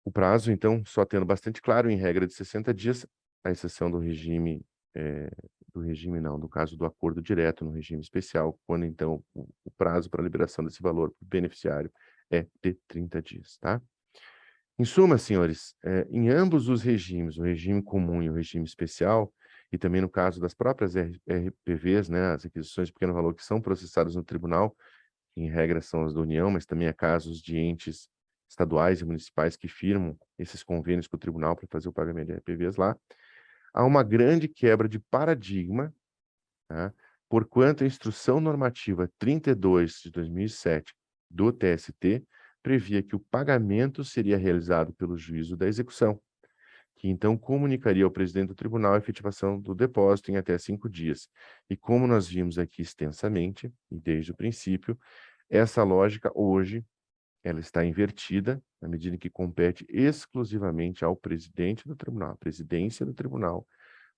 S2: O prazo, então, só tendo bastante claro, em regra de 60 dias, a exceção do caso do acordo direto no regime especial, quando então o prazo para liberação desse valor para o beneficiário é de 30 dias, tá? Em suma, senhores, em ambos os regimes, o regime comum e o regime especial, e também no caso das próprias RPVs, né, as requisições de pequeno valor que são processadas no tribunal, que em regra são as da União, mas também há casos de entes estaduais e municipais que firmam esses convênios com o tribunal para fazer o pagamento de RPVs lá, há uma grande quebra de paradigma, tá? Porquanto a Instrução Normativa 32 de 2007 do TST previa que o pagamento seria realizado pelo juízo da execução, que então comunicaria ao presidente do tribunal a efetivação do depósito em até 5 dias. E como nós vimos aqui extensamente, e desde o princípio, essa lógica hoje ela está invertida, na medida em que compete exclusivamente ao presidente do tribunal, à presidência do tribunal,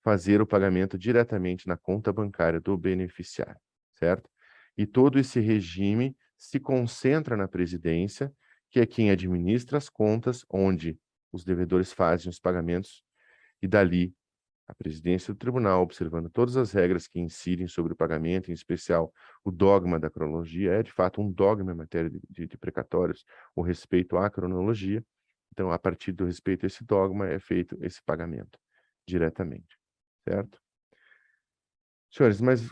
S2: fazer o pagamento diretamente na conta bancária do beneficiário, certo? E todo esse regime se concentra na presidência, que é quem administra as contas, onde os devedores fazem os pagamentos, e dali a presidência do tribunal, observando todas as regras que incidem sobre o pagamento, em especial o dogma da cronologia, é de fato um dogma em matéria de precatórios, o respeito à cronologia. Então, a partir do respeito a esse dogma, é feito esse pagamento diretamente, certo? Senhores, mas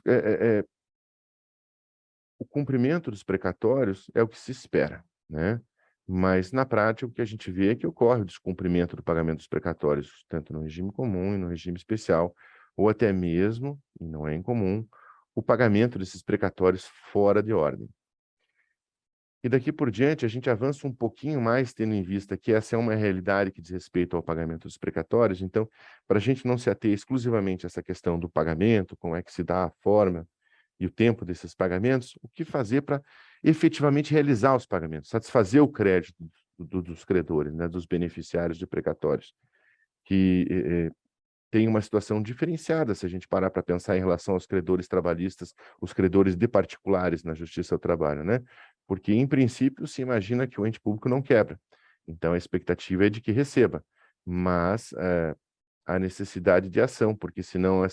S2: o cumprimento dos precatórios é o que se espera, né? Mas, na prática, o que a gente vê é que ocorre o descumprimento do pagamento dos precatórios, tanto no regime comum e no regime especial, ou até mesmo, e não é incomum, o pagamento desses precatórios fora de ordem. E daqui por diante, a gente avança um pouquinho mais, tendo em vista que essa é uma realidade que diz respeito ao pagamento dos precatórios. Então, para a gente não se ater exclusivamente a essa questão do pagamento, como é que se dá a forma e o tempo desses pagamentos, o que fazer para efetivamente realizar os pagamentos, satisfazer o crédito dos credores, né, dos beneficiários de precatórios, que tem uma situação diferenciada se a gente parar para pensar em relação aos credores trabalhistas, os credores de particulares na Justiça do Trabalho, né? Porque, em princípio, se imagina que o ente público não quebra. Então, a expectativa é de que receba, mas há necessidade de ação, porque senão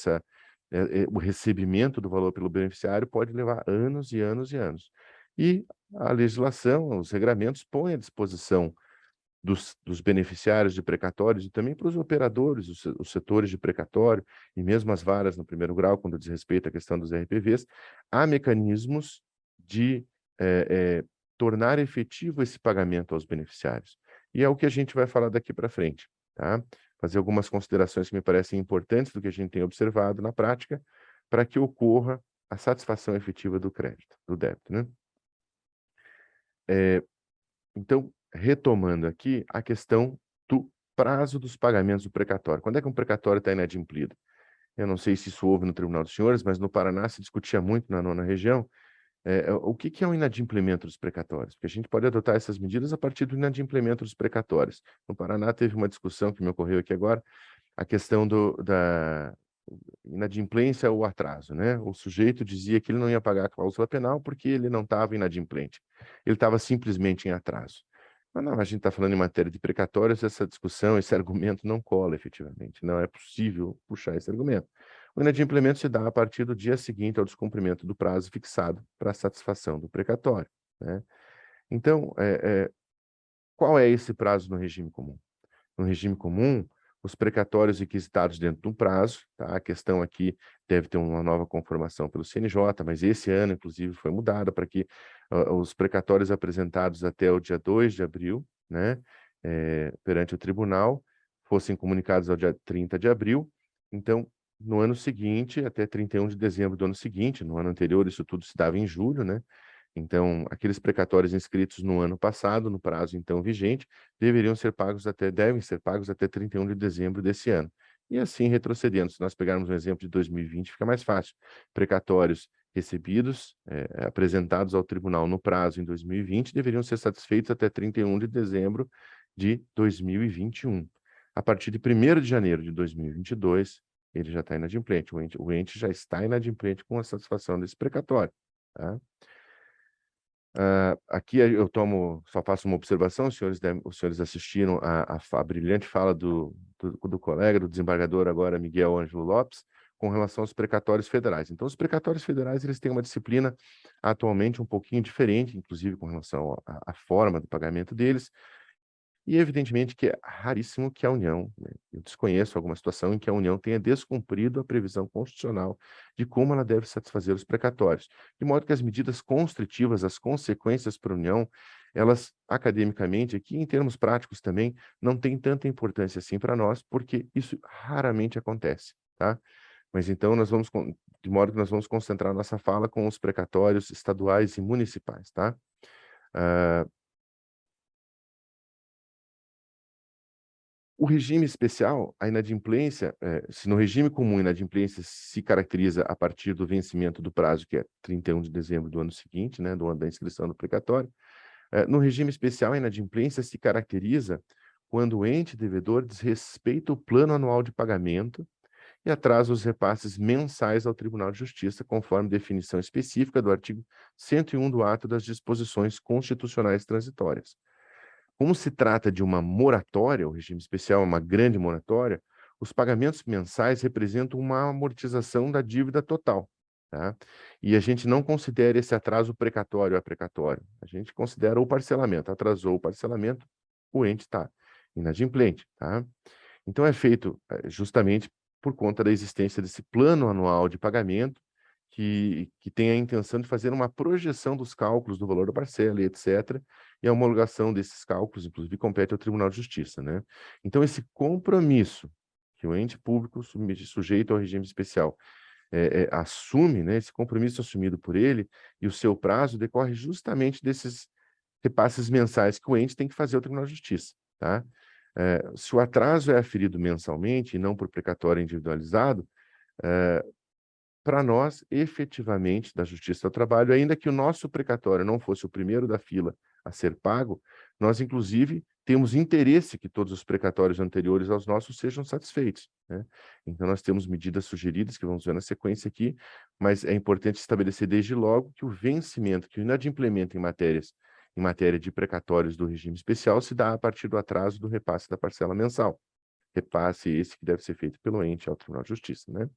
S2: o recebimento do valor pelo beneficiário pode levar anos e anos e anos. E a legislação, os regramentos põem à disposição dos beneficiários de precatórios e também para os operadores, os setores de precatório e mesmo as varas no primeiro grau, quando diz respeito à questão dos RPVs, há mecanismos de tornar efetivo esse pagamento aos beneficiários. E é o que a gente vai falar daqui para frente, tá? Fazer algumas considerações que me parecem importantes do que a gente tem observado na prática, para que ocorra a satisfação efetiva do crédito, do débito, né? Então, retomando aqui a questão do prazo dos pagamentos do precatório. Quando é que um precatório está inadimplido? Eu não sei se isso houve no Tribunal dos Senhores, mas no Paraná se discutia muito na nona região o que é o inadimplemento dos precatórios, porque a gente pode adotar essas medidas a partir do inadimplemento dos precatórios. No Paraná teve uma discussão que me ocorreu aqui agora, a questão da inadimplência ou atraso, né? O sujeito dizia que ele não ia pagar a cláusula penal porque ele não estava inadimplente, ele estava simplesmente em atraso. Mas não, a gente está falando em matéria de precatórios, essa discussão, esse argumento não cola efetivamente, não é possível puxar esse argumento. O inadimplemento se dá a partir do dia seguinte ao descumprimento do prazo fixado para a satisfação do precatório, né? Então, qual é esse prazo no regime comum? No regime comum, os precatórios requisitados dentro de um prazo, tá? A questão aqui deve ter uma nova conformação pelo CNJ, mas esse ano, inclusive, foi mudada para que os precatórios apresentados até o dia 2 de abril, né, perante o tribunal, fossem comunicados ao dia 30 de abril. Então, no ano seguinte, até 31 de dezembro do ano seguinte, no ano anterior, isso tudo se dava em julho, né? Então, aqueles precatórios inscritos no ano passado, no prazo então vigente, devem ser pagos até 31 de dezembro desse ano. E assim retrocedendo. Se nós pegarmos um exemplo de 2020, fica mais fácil. Precatórios recebidos, apresentados ao tribunal no prazo em 2020, deveriam ser satisfeitos até 31 de dezembro de 2021. A partir de 1º de janeiro de 2022, ele já está inadimplente. O ente já está inadimplente com a satisfação desse precatório, tá? Aqui eu só faço uma observação, os senhores assistiram a brilhante fala do colega, do desembargador agora, Miguel Ângelo Lopes, com relação aos precatórios federais. Então, os precatórios federais, eles têm uma disciplina atualmente um pouquinho diferente, inclusive com relação à forma do pagamento deles, E, evidentemente, que é raríssimo que a União, né, eu desconheço alguma situação em que a União tenha descumprido a previsão constitucional de como ela deve satisfazer os precatórios, de modo que as medidas constritivas, as consequências para a União, elas, academicamente, aqui em termos práticos também, não têm tanta importância assim para nós, porque isso raramente acontece, tá? Mas então de modo que nós vamos concentrar nossa fala com os precatórios estaduais e municipais, tá? Ah, o regime especial, a inadimplência, se no regime comum a inadimplência se caracteriza a partir do vencimento do prazo, que é 31 de dezembro do ano seguinte, né, do ano da inscrição do precatório, no regime especial, a inadimplência se caracteriza quando o ente devedor desrespeita o plano anual de pagamento e atrasa os repasses mensais ao Tribunal de Justiça, conforme definição específica do artigo 101 do ato das disposições constitucionais transitórias. Como se trata de uma moratória, o regime especial é uma grande moratória, os pagamentos mensais representam uma amortização da dívida total, tá? E a gente não considera esse atraso precatório a precatório, a gente considera o parcelamento. Atrasou o parcelamento, o ente está inadimplente, tá? Então é feito justamente por conta da existência desse plano anual de pagamento, que tem a intenção de fazer uma projeção dos cálculos do valor da parcela e etc., e a homologação desses cálculos, inclusive, compete ao Tribunal de Justiça, né? Então, esse compromisso que o ente público sujeito ao regime especial assume, né, esse compromisso assumido por ele, e o seu prazo decorre justamente desses repasses mensais que o ente tem que fazer ao Tribunal de Justiça, tá? Se o atraso é aferido mensalmente e não por precatório individualizado, para nós, efetivamente, da Justiça do Trabalho, ainda que o nosso precatório não fosse o primeiro da fila a ser pago, nós, inclusive, temos interesse que todos os precatórios anteriores aos nossos sejam satisfeitos, né? Então, nós temos medidas sugeridas, que vamos ver na sequência aqui, mas é importante estabelecer desde logo que o vencimento, que o inadimplemento em matéria de precatórios do regime especial se dá a partir do atraso do repasse da parcela mensal. Repasse esse que deve ser feito pelo ente ao Tribunal de Justiça, né?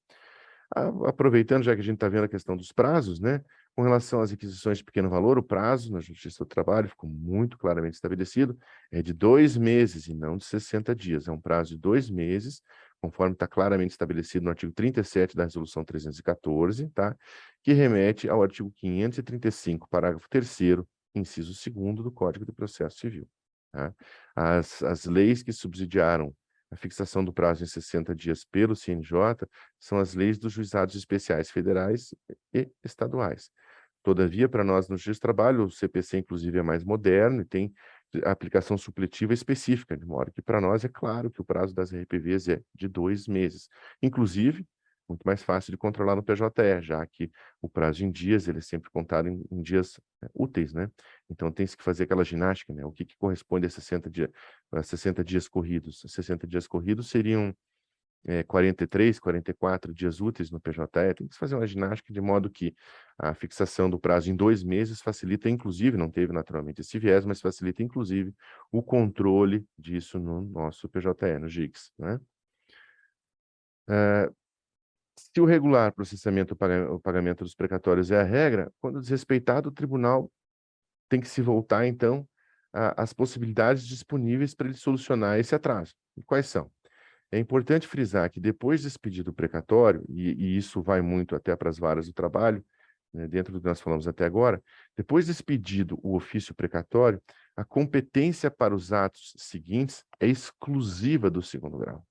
S2: Aproveitando, já que a gente está vendo a questão dos prazos, né? Com relação às requisições de pequeno valor, o prazo na Justiça do Trabalho ficou muito claramente estabelecido, é de 2 meses e não de 60 dias. É um prazo de 2 meses, conforme está claramente estabelecido no artigo 37 da Resolução 314, tá? Que remete ao artigo 535, parágrafo 3º, inciso 2º do Código de Processo Civil, tá? As leis que subsidiaram a fixação do prazo em 60 dias pelo CNJ são as leis dos juizados especiais federais e estaduais. Todavia, para nós no Justiça do Trabalho, o CPC, inclusive, é mais moderno e tem aplicação supletiva específica, de modo que para nós é claro que o prazo das RPVs é de 2 meses. Inclusive, muito mais fácil de controlar no PJE, já que o prazo em dias, ele é sempre contado em dias úteis, né? Então, tem-se que fazer aquela ginástica, né? O que corresponde a 60 dias corridos? 60 dias corridos seriam 43, 44 dias úteis no PJE, tem que se fazer uma ginástica de modo que a fixação do prazo em 2 meses facilita, inclusive, não teve naturalmente esse viés, mas facilita, inclusive, o controle disso no nosso PJE, no GICS, né? Se o regular processamento, o pagamento dos precatórios é a regra, quando desrespeitado, o tribunal tem que se voltar, então, às possibilidades disponíveis para ele solucionar esse atraso. E quais são? É importante frisar que depois desse pedido precatório, e isso vai muito até para as varas do trabalho, né, dentro do que nós falamos até agora, depois desse pedido, o ofício precatório, a competência para os atos seguintes é exclusiva do segundo grau,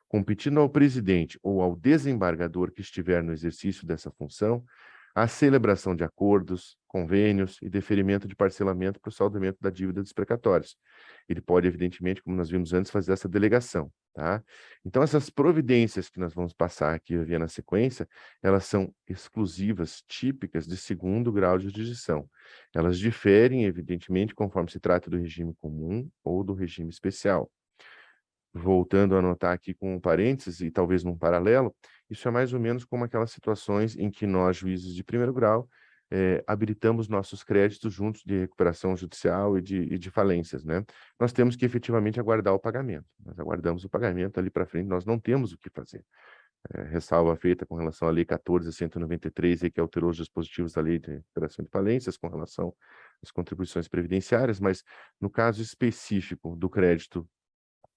S2: competindo ao presidente ou ao desembargador que estiver no exercício dessa função, a celebração de acordos, convênios e deferimento de parcelamento para o saldamento da dívida dos precatórios. Ele pode, evidentemente, como nós vimos antes, fazer essa delegação, tá? Então, essas providências que nós vamos passar aqui a ver na sequência, elas são exclusivas, típicas de segundo grau de jurisdição. Elas diferem, evidentemente, conforme se trata do regime comum ou do regime especial. Voltando a anotar aqui com um parênteses e talvez num paralelo, isso é mais ou menos como aquelas situações em que nós, juízes de primeiro grau, habilitamos nossos créditos juntos de recuperação judicial e de falências, né? Nós temos que efetivamente aguardar o pagamento. Nós aguardamos o pagamento ali para frente, nós não temos o que fazer. Ressalva feita com relação à Lei 14.193, que alterou os dispositivos da Lei de Recuperação de Falências com relação as contribuições previdenciárias, mas no caso específico do crédito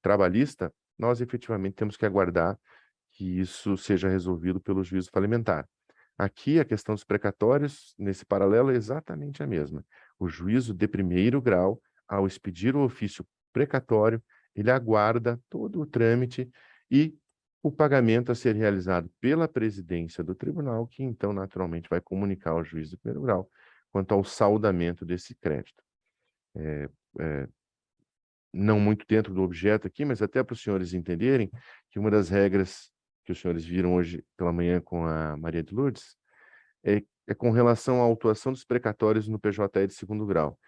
S2: trabalhista, nós efetivamente temos que aguardar que isso seja resolvido pelo juízo falimentar. Aqui, a questão dos precatórios, nesse paralelo, é exatamente a mesma. O juízo de primeiro grau, ao expedir o ofício precatório, ele aguarda todo o trâmite e o pagamento a ser realizado pela presidência do tribunal, que então, naturalmente, vai comunicar ao juiz de primeiro grau quanto ao saldamento desse crédito. Não muito dentro do objeto aqui, mas até para os senhores entenderem que uma das regras que os senhores viram hoje pela manhã com a Maria de Lourdes é com relação à autuação dos precatórios no PJE de segundo grau.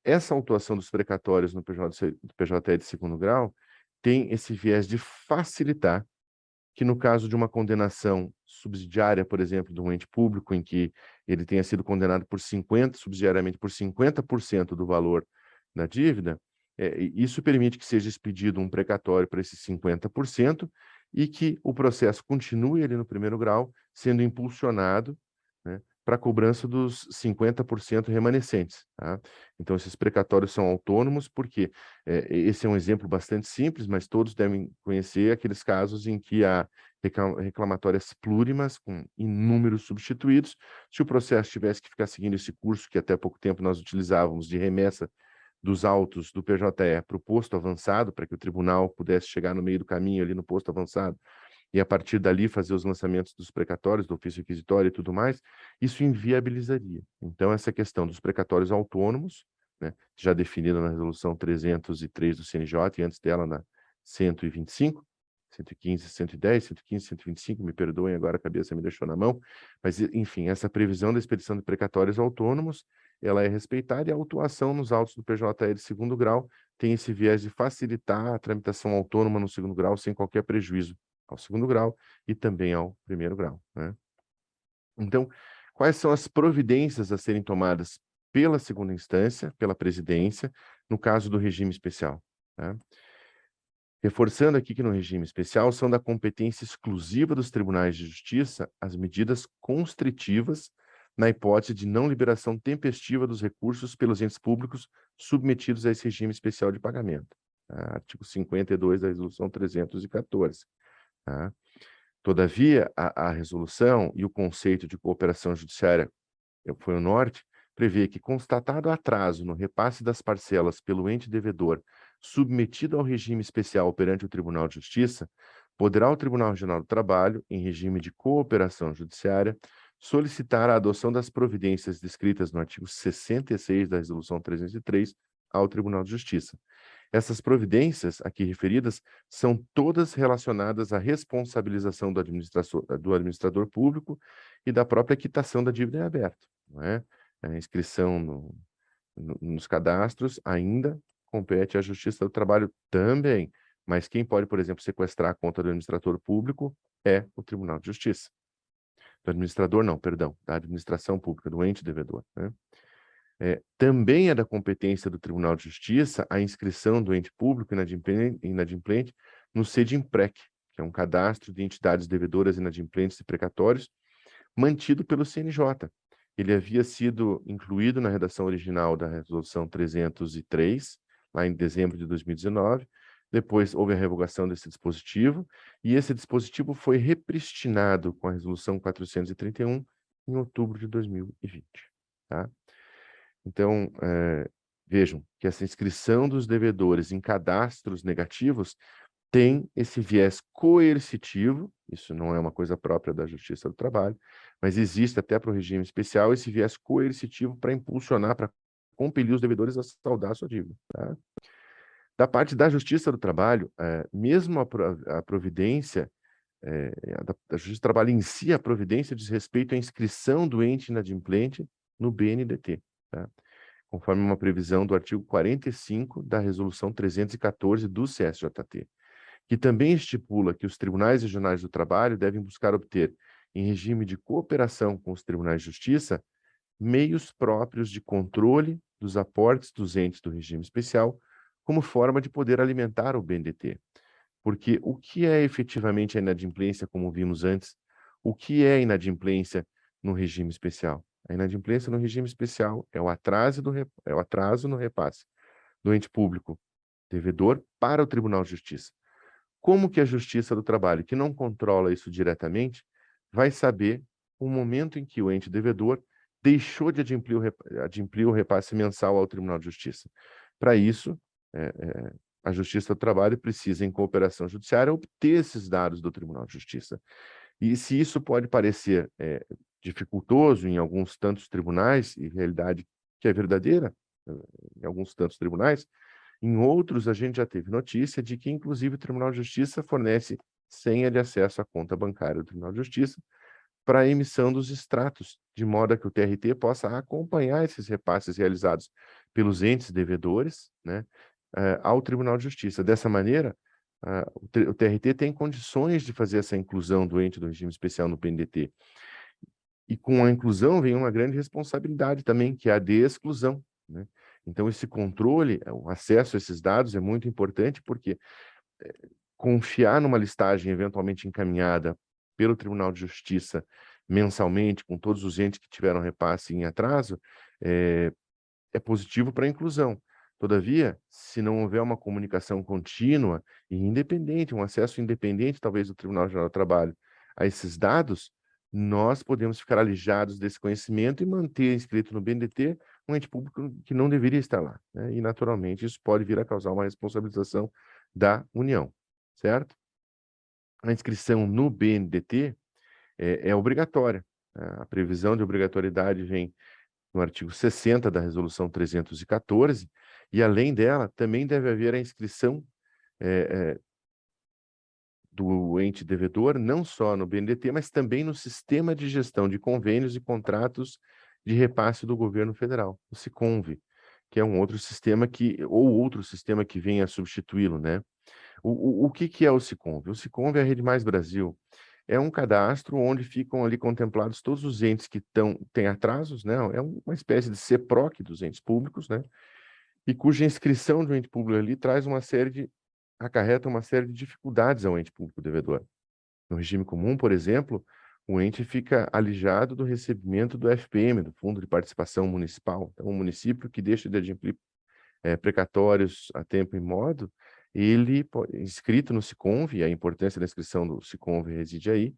S2: Essa autuação dos precatórios no PJE de segundo grau tem esse viés de facilitar que no caso de uma condenação subsidiária, por exemplo, de um ente público em que ele tenha sido condenado subsidiariamente por 50% do valor da dívida, isso permite que seja expedido um precatório para esses 50% e que o processo continue ali no primeiro grau, sendo impulsionado, né, para a cobrança dos 50% remanescentes. Tá? Então, esses precatórios são autônomos, porque esse é um exemplo bastante simples, mas todos devem conhecer aqueles casos em que há reclamatórias plurimas, com inúmeros substituídos. Se o processo tivesse que ficar seguindo esse curso, que até pouco tempo nós utilizávamos, de remessa dos autos do PJE para o posto avançado, para que o tribunal pudesse chegar no meio do caminho ali no posto avançado, e a partir dali fazer os lançamentos dos precatórios, do ofício requisitório e tudo mais, isso inviabilizaria. Então, essa questão dos precatórios autônomos, né, já definida na resolução 303 do CNJ, e antes dela na 125, 115, 110, 115, 125, me perdoem, agora a cabeça me deixou na mão, mas, enfim, essa previsão da expedição de precatórios autônomos, ela é respeitada, e a autuação nos autos do PJE de segundo grau tem esse viés de facilitar a tramitação autônoma no segundo grau sem qualquer prejuízo ao segundo grau e também ao primeiro grau, né? Então, quais são as providências a serem tomadas pela segunda instância, pela presidência, no caso do regime especial, né? Reforçando aqui que no regime especial são da competência exclusiva dos tribunais de justiça as medidas constritivas na hipótese de não liberação tempestiva dos recursos pelos entes públicos submetidos a esse regime especial de pagamento. Tá? Artigo 52 da Resolução 314. Tá? Todavia, a resolução e o conceito de cooperação judiciária, foi o norte, prevê que, constatado atraso no repasse das parcelas pelo ente devedor submetido ao regime especial perante o Tribunal de Justiça, poderá o Tribunal Regional do Trabalho, em regime de cooperação judiciária, solicitar a adoção das providências descritas no artigo 66 da Resolução 303 ao Tribunal de Justiça. Essas providências aqui referidas são todas relacionadas à responsabilização do administrador público e da própria quitação da dívida em aberto, não é? A inscrição nos cadastros ainda compete à Justiça do Trabalho também, mas quem pode, por exemplo, sequestrar a conta do administrador público é o Tribunal de Justiça. Do administrador, não, perdão, da administração pública, do ente devedor, né? Também é da competência do Tribunal de Justiça a inscrição do ente público inadimplente no CEDIMPREC, que é um cadastro de entidades devedoras inadimplentes e precatórios, mantido pelo CNJ. Ele havia sido incluído na redação original da Resolução 303, lá em dezembro de 2019, depois houve a revogação desse dispositivo, e esse dispositivo foi repristinado com a Resolução 431 em outubro de 2020. Tá? Então, vejam que essa inscrição dos devedores em cadastros negativos tem esse viés coercitivo, isso não é uma coisa própria da Justiça do Trabalho, mas existe até para o regime especial esse viés coercitivo para impulsionar, para compelir os devedores a saldar a sua dívida. Tá? Da parte da Justiça do Trabalho, mesmo a providência, da Justiça do Trabalho em si, a providência diz respeito à inscrição do ente inadimplente no BNDT, tá? Conforme uma previsão do artigo 45 da Resolução 314 do CSJT, que também estipula que os tribunais regionais do trabalho devem buscar obter, em regime de cooperação com os tribunais de justiça, meios próprios de controle dos aportes dos entes do regime especial, como forma de poder alimentar o BNDT. Porque o que é efetivamente a inadimplência, como vimos antes? O que é inadimplência no regime especial? A inadimplência no regime especial é o atraso no repasse do ente público devedor para o Tribunal de Justiça. Como que a Justiça do Trabalho, que não controla isso diretamente, vai saber o momento em que o ente devedor deixou de adimplir o repasse mensal ao Tribunal de Justiça? Para isso, a Justiça do Trabalho precisa, em cooperação judiciária, obter esses dados do Tribunal de Justiça. E se isso pode parecer dificultoso em alguns tantos tribunais, e realidade que é verdadeira, em alguns tantos tribunais, em outros a gente já teve notícia de que, inclusive, o Tribunal de Justiça fornece senha de acesso à conta bancária do Tribunal de Justiça para a emissão dos extratos, de modo a que o TRT possa acompanhar esses repasses realizados pelos entes devedores, né, ao Tribunal de Justiça. Dessa maneira, o TRT tem condições de fazer essa inclusão do ente do regime especial no PNDT. E com a inclusão vem uma grande responsabilidade também, que é a de exclusão, né? Então, esse controle, o acesso a esses dados é muito importante, porque confiar numa listagem eventualmente encaminhada pelo Tribunal de Justiça mensalmente, com todos os entes que tiveram repasse em atraso, é positivo para a inclusão. Todavia, se não houver uma comunicação contínua e independente, um acesso independente, talvez, do Tribunal Geral do Trabalho a esses dados, nós podemos ficar alijados desse conhecimento e manter inscrito no BNDT um ente público que não deveria estar lá, né? E, naturalmente, isso pode vir a causar uma responsabilização da União, certo? A inscrição no BNDT é obrigatória. A previsão de obrigatoriedade vem no artigo 60 da Resolução 314, e, além dela, também deve haver a inscrição do ente devedor, não só no BNDT, mas também no Sistema de Gestão de Convênios e Contratos de Repasse do Governo Federal, o SICONV, que é um outro sistema ou outro sistema que venha a substituí-lo, né? O que é o SICONV? O SICONV é a Rede Mais Brasil. É um cadastro onde ficam ali contemplados todos os entes que têm atrasos, né? É uma espécie de CEPROC dos entes públicos, né? E cuja inscrição de um ente público ali acarreta uma série de dificuldades ao ente público devedor. No regime comum, por exemplo, o ente fica alijado do recebimento do FPM, do Fundo de Participação Municipal. Então, o município que deixa de adimplir precatórios a tempo e modo, ele, inscrito no SICONV, e a importância da inscrição do SICONV reside aí,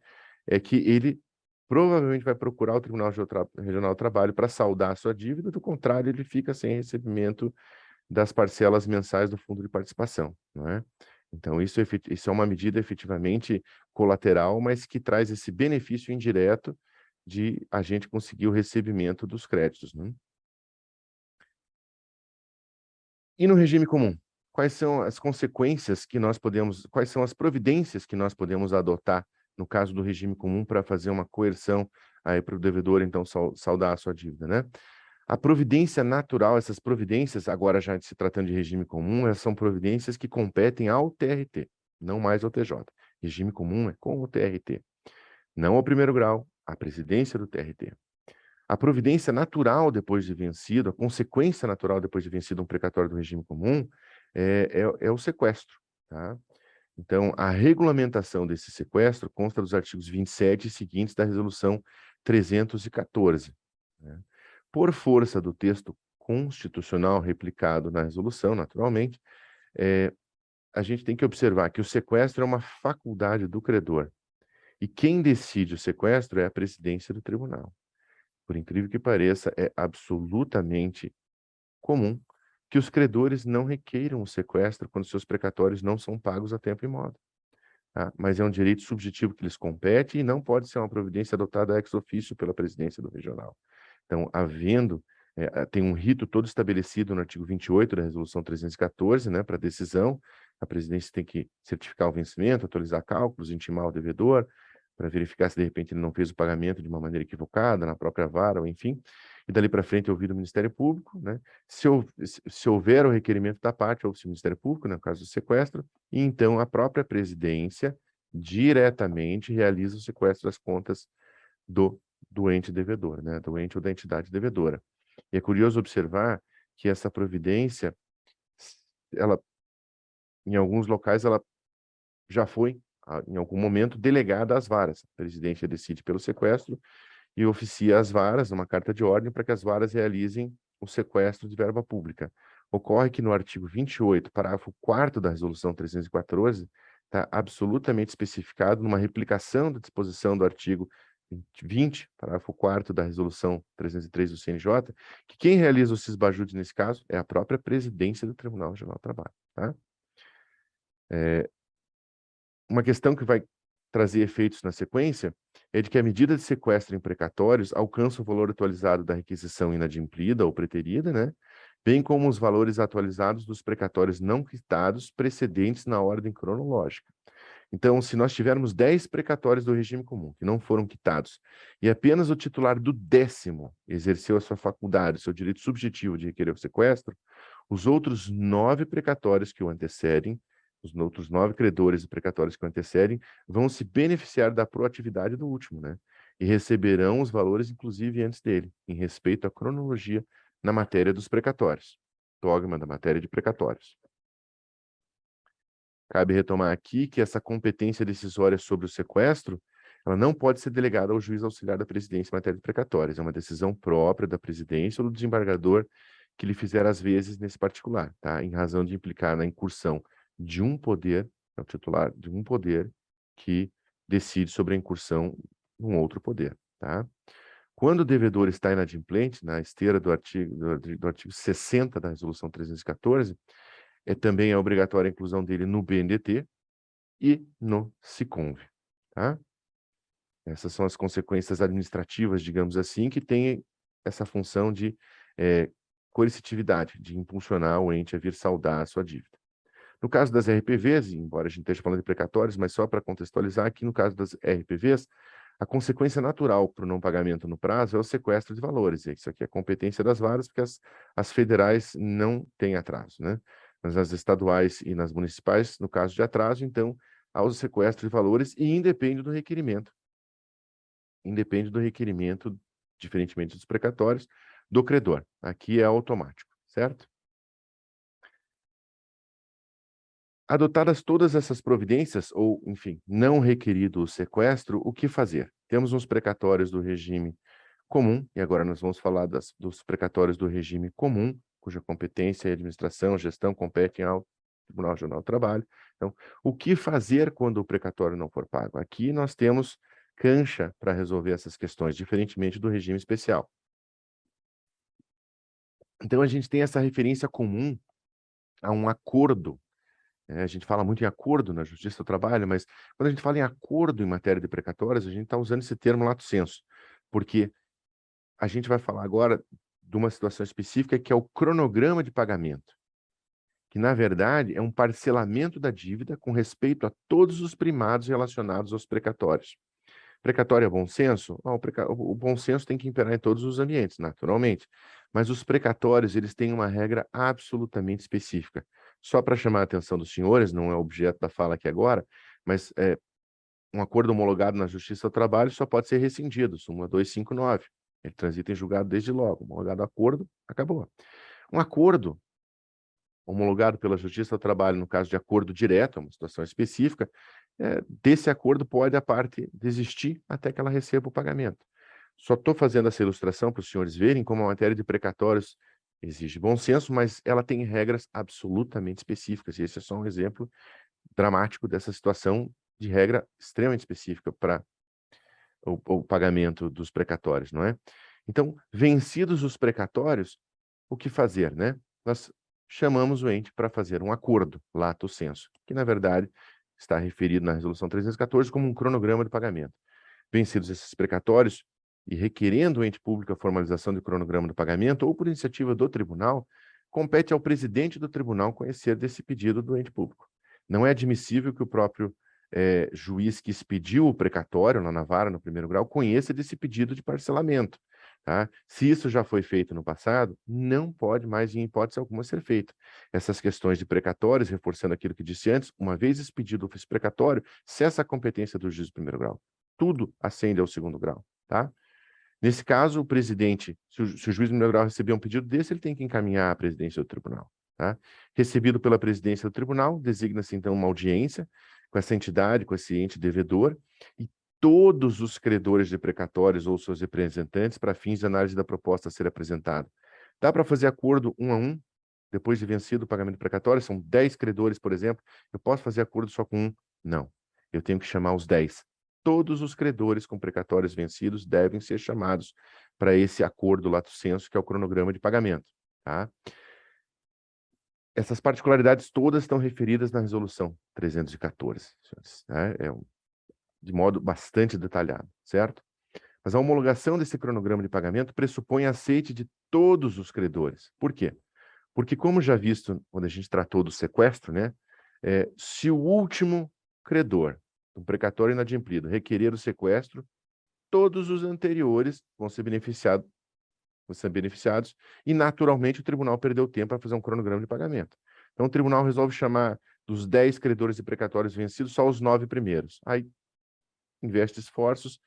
S2: é que ele provavelmente vai procurar o Tribunal Regional do Trabalho para saldar a sua dívida, do contrário, ele fica sem recebimento das parcelas mensais do Fundo de Participação, não é? Então, isso é uma medida efetivamente colateral, mas que traz esse benefício indireto de a gente conseguir o recebimento dos créditos, né? E no regime comum, quais são as consequências quais são as providências que nós podemos adotar no caso do regime comum para fazer uma coerção aí para o devedor, então, saldar a sua dívida, né? A providência natural, essas providências, agora já se tratando de regime comum, elas são providências que competem ao TRT, não mais ao TJ. Regime comum é com o TRT, não ao primeiro grau, à presidência do TRT. A providência natural depois de vencido, a consequência natural depois de vencido um precatório do regime comum é o sequestro, tá? Então, a regulamentação desse sequestro consta dos artigos 27 e seguintes da Resolução 314, né? Por força do texto constitucional replicado na resolução, naturalmente, a gente tem que observar que o sequestro é uma faculdade do credor. E quem decide o sequestro é a presidência do tribunal. Por incrível que pareça, é absolutamente comum que os credores não requeiram o sequestro quando seus precatórios não são pagos a tempo e modo. Tá? Mas é um direito subjetivo que lhes compete e não pode ser uma providência adotada ex officio pela presidência do regional. Então, tem um rito todo estabelecido no artigo 28 da Resolução 314, né, para decisão. A presidência tem que certificar o vencimento, atualizar cálculos, intimar o devedor, para verificar se, de repente, ele não fez o pagamento de uma maneira equivocada, na própria vara, ou enfim. E dali para frente, ouvir o Ministério Público, né? Se houver o requerimento da parte, ouve-se o Ministério Público, no caso do sequestro, e então a própria presidência diretamente realiza o sequestro das contas do ente devedor, né? Do ente ou da entidade devedora. E é curioso observar que essa providência, ela, em alguns locais, ela já foi, em algum momento, delegada às varas. A presidência decide pelo sequestro e oficia às varas, numa carta de ordem, para que as varas realizem o sequestro de verba pública. Ocorre que no artigo 28, parágrafo 4º da Resolução 314, está absolutamente especificado numa replicação da disposição do artigo 20, parágrafo 4º da Resolução 303 do CNJ, que quem realiza o cisbajude nesse caso é a própria presidência do Tribunal Regional do Trabalho. Tá? Uma questão que vai trazer efeitos na sequência é de que a medida de sequestro em precatórios alcança o valor atualizado da requisição inadimplida ou preterida, né? Bem como os valores atualizados dos precatórios não quitados precedentes na ordem cronológica. Então, se nós tivermos 10 precatórios do regime comum que não foram quitados e apenas o titular do 10º exerceu a sua faculdade, seu direito subjetivo de requerer o sequestro, os outros 9 precatórios que o antecedem, os outros 9 credores e precatórios que o antecedem, vão se beneficiar da proatividade do último, né? E receberão os valores, inclusive, antes dele, em respeito à cronologia na matéria dos precatórios. Dogma da matéria de precatórios. Cabe retomar aqui que essa competência decisória sobre o sequestro, ela não pode ser delegada ao juiz auxiliar da presidência em matéria de precatórios. É uma decisão própria da presidência ou do desembargador que lhe fizer às vezes nesse particular, tá? Em razão de implicar na incursão de um poder, é o titular de um poder que decide sobre a incursão de um outro poder, tá? Quando o devedor está inadimplente, na esteira do artigo 60 da Resolução 314, também é obrigatória a inclusão dele no BNDT e no SICONV, tá? Essas são as consequências administrativas, digamos assim, que têm essa função de coercitividade, de impulsionar o ente a vir saldar a sua dívida. No caso das RPVs, embora a gente esteja falando de precatórios, mas só para contextualizar aqui, no caso das RPVs, a consequência natural para o não pagamento no prazo é o sequestro de valores. Isso aqui é competência das varas, porque as federais não têm atraso, né? Mas as estaduais e nas municipais, no caso de atraso, então, há o sequestro de valores e independe do requerimento. Independe do requerimento, diferentemente dos precatórios, do credor. Aqui é automático, certo? Adotadas todas essas providências, ou, enfim, não requerido o sequestro, o que fazer? Temos uns precatórios do regime comum, e agora nós vamos falar dos precatórios do regime comum, cuja competência e administração, gestão competem ao Tribunal Regional do Trabalho. Então, o que fazer quando o precatório não for pago? Aqui nós temos cancha para resolver essas questões, diferentemente do regime especial. Então, a gente tem essa referência comum a um acordo. A gente fala muito em acordo na Justiça do Trabalho, mas quando a gente fala em acordo em matéria de precatórios, a gente está usando esse termo lato sensu, porque a gente vai falar agora de uma situação específica que é o cronograma de pagamento, que, na verdade, é um parcelamento da dívida com respeito a todos os primados relacionados aos precatórios. Precatório é bom senso? O bom senso tem que imperar em todos os ambientes, naturalmente. Mas os precatórios, eles têm uma regra absolutamente específica. Só para chamar a atenção dos senhores, não é objeto da fala aqui agora, mas um acordo homologado na Justiça do Trabalho só pode ser rescindido, súmula 259. Ele transita em julgado desde logo. Homologado acordo, acabou. Um acordo homologado pela Justiça do Trabalho, no caso de acordo direto, é uma situação específica, desse acordo pode a parte desistir até que ela receba o pagamento. Só estou fazendo essa ilustração para os senhores verem como a matéria de precatórios exige bom senso, mas ela tem regras absolutamente específicas, e esse é só um exemplo dramático dessa situação de regra extremamente específica para o pagamento dos precatórios, não é? Então, vencidos os precatórios, o que fazer, né? Nós chamamos o ente para fazer um acordo, lato sensu, que, na verdade, está referido na Resolução 314 como um cronograma de pagamento. Vencidos esses precatórios e requerendo o ente público a formalização do cronograma do pagamento ou por iniciativa do tribunal, compete ao presidente do tribunal conhecer desse pedido do ente público. Não é admissível que o próprio juiz que expediu o precatório lá na vara, no primeiro grau, conheça desse pedido de parcelamento. Tá? Se isso já foi feito no passado, não pode mais, em hipótese alguma, ser feito. Essas questões de precatórios, reforçando aquilo que disse antes, uma vez expedido o ofício precatório, cessa a competência do juiz do primeiro grau. Tudo ascende ao segundo grau. Tá? Nesse caso, o presidente, se o juiz do primeiro grau receber um pedido desse, ele tem que encaminhar à presidência do tribunal. Tá? Recebido pela presidência do tribunal, designa-se então uma audiência com essa entidade, com esse ente devedor, e todos os credores de precatórios ou seus representantes para fins de análise da proposta a ser apresentada. Dá para fazer acordo um a um, depois de vencido o pagamento precatório? São 10 credores, por exemplo. Eu posso fazer acordo só com um? Não. Eu tenho que chamar os 10. Todos os credores com precatórios vencidos devem ser chamados para esse acordo lato sensu, que é o cronograma de pagamento. Tá? Essas particularidades todas estão referidas na resolução 314, né? De modo bastante detalhado, certo? Mas a homologação desse cronograma de pagamento pressupõe aceite de todos os credores. Por quê? Porque, como já visto quando a gente tratou do sequestro, né? Se o último credor, um precatório inadimplido, requerer o sequestro, todos os anteriores vão ser beneficiados, e, naturalmente, o tribunal perdeu tempo para fazer um cronograma de pagamento. Então, o tribunal resolve chamar dos 10 credores e precatórios vencidos só os 9 primeiros. Aí, investe esforços,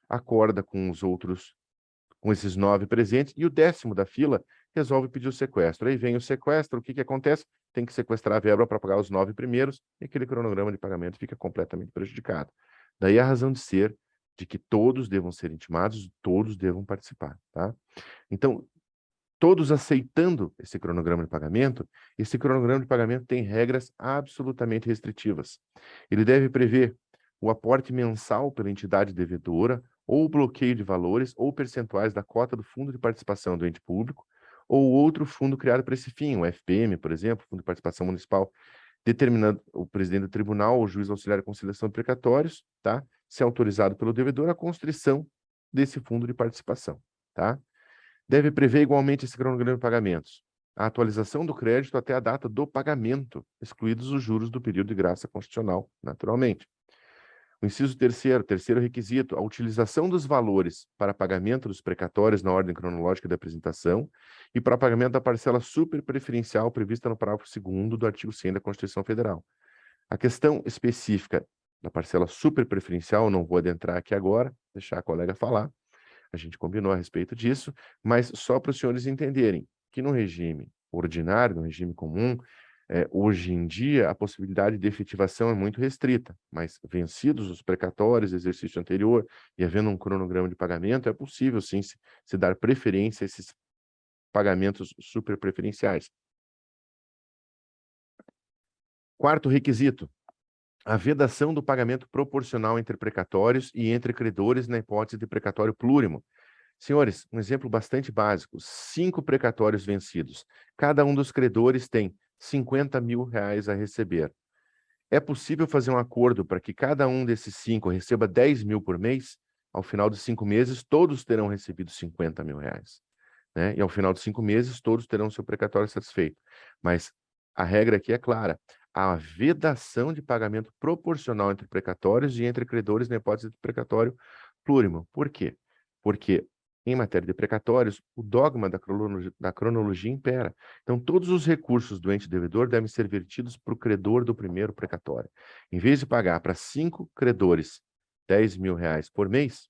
S2: acorda com os outros, com esses 9 presentes, e o 10º da fila resolve pedir o sequestro. Aí vem o sequestro, o que acontece? Tem que sequestrar a verba para pagar os 9 primeiros, e aquele cronograma de pagamento fica completamente prejudicado. Daí a razão de ser de que todos devam ser intimados, todos devam participar, tá? Então, todos aceitando esse cronograma de pagamento, esse cronograma de pagamento tem regras absolutamente restritivas. Ele deve prever o aporte mensal pela entidade devedora, ou o bloqueio de valores ou percentuais da cota do Fundo de Participação do ente público, ou outro fundo criado para esse fim, o FPM, por exemplo, Fundo de Participação Municipal, determinando o presidente do tribunal ou o juiz auxiliar de conciliação de precatórios, tá? Se autorizado pelo devedor, a constrição desse fundo de participação, tá? Deve prever igualmente esse cronograma de pagamentos, a atualização do crédito até a data do pagamento, excluídos os juros do período de graça constitucional, naturalmente. O inciso terceiro requisito, a utilização dos valores para pagamento dos precatórios na ordem cronológica da apresentação e para pagamento da parcela superpreferencial prevista no parágrafo 2º do artigo 100 da Constituição Federal. A questão específica da parcela superpreferencial, eu não vou adentrar aqui agora, deixar a colega falar, a gente combinou a respeito disso, mas só para os senhores entenderem que no regime ordinário, no regime comum, hoje em dia, a possibilidade de efetivação é muito restrita, mas vencidos os precatórios, exercício anterior, e havendo um cronograma de pagamento, é possível, sim, se dar preferência a esses pagamentos superpreferenciais. Quarto requisito, a vedação do pagamento proporcional entre precatórios e entre credores na hipótese de precatório plurimo. Senhores, um exemplo bastante básico, 5 precatórios vencidos. Cada um dos credores tem 50 mil reais a receber. É possível fazer um acordo para que cada um desses 5 receba 10 mil por mês? Ao final de 5 meses, todos terão recebido 50 mil reais. Né? E ao final de 5 meses, todos terão seu precatório satisfeito. Mas a regra aqui é clara. A vedação de pagamento proporcional entre precatórios e entre credores na hipótese de precatório plurimo. Por quê? Porque em matéria de precatórios, o dogma da cronologia impera. Então, todos os recursos do ente devedor devem ser vertidos para o credor do primeiro precatório. Em vez de pagar para 5 credores 10 mil reais por mês,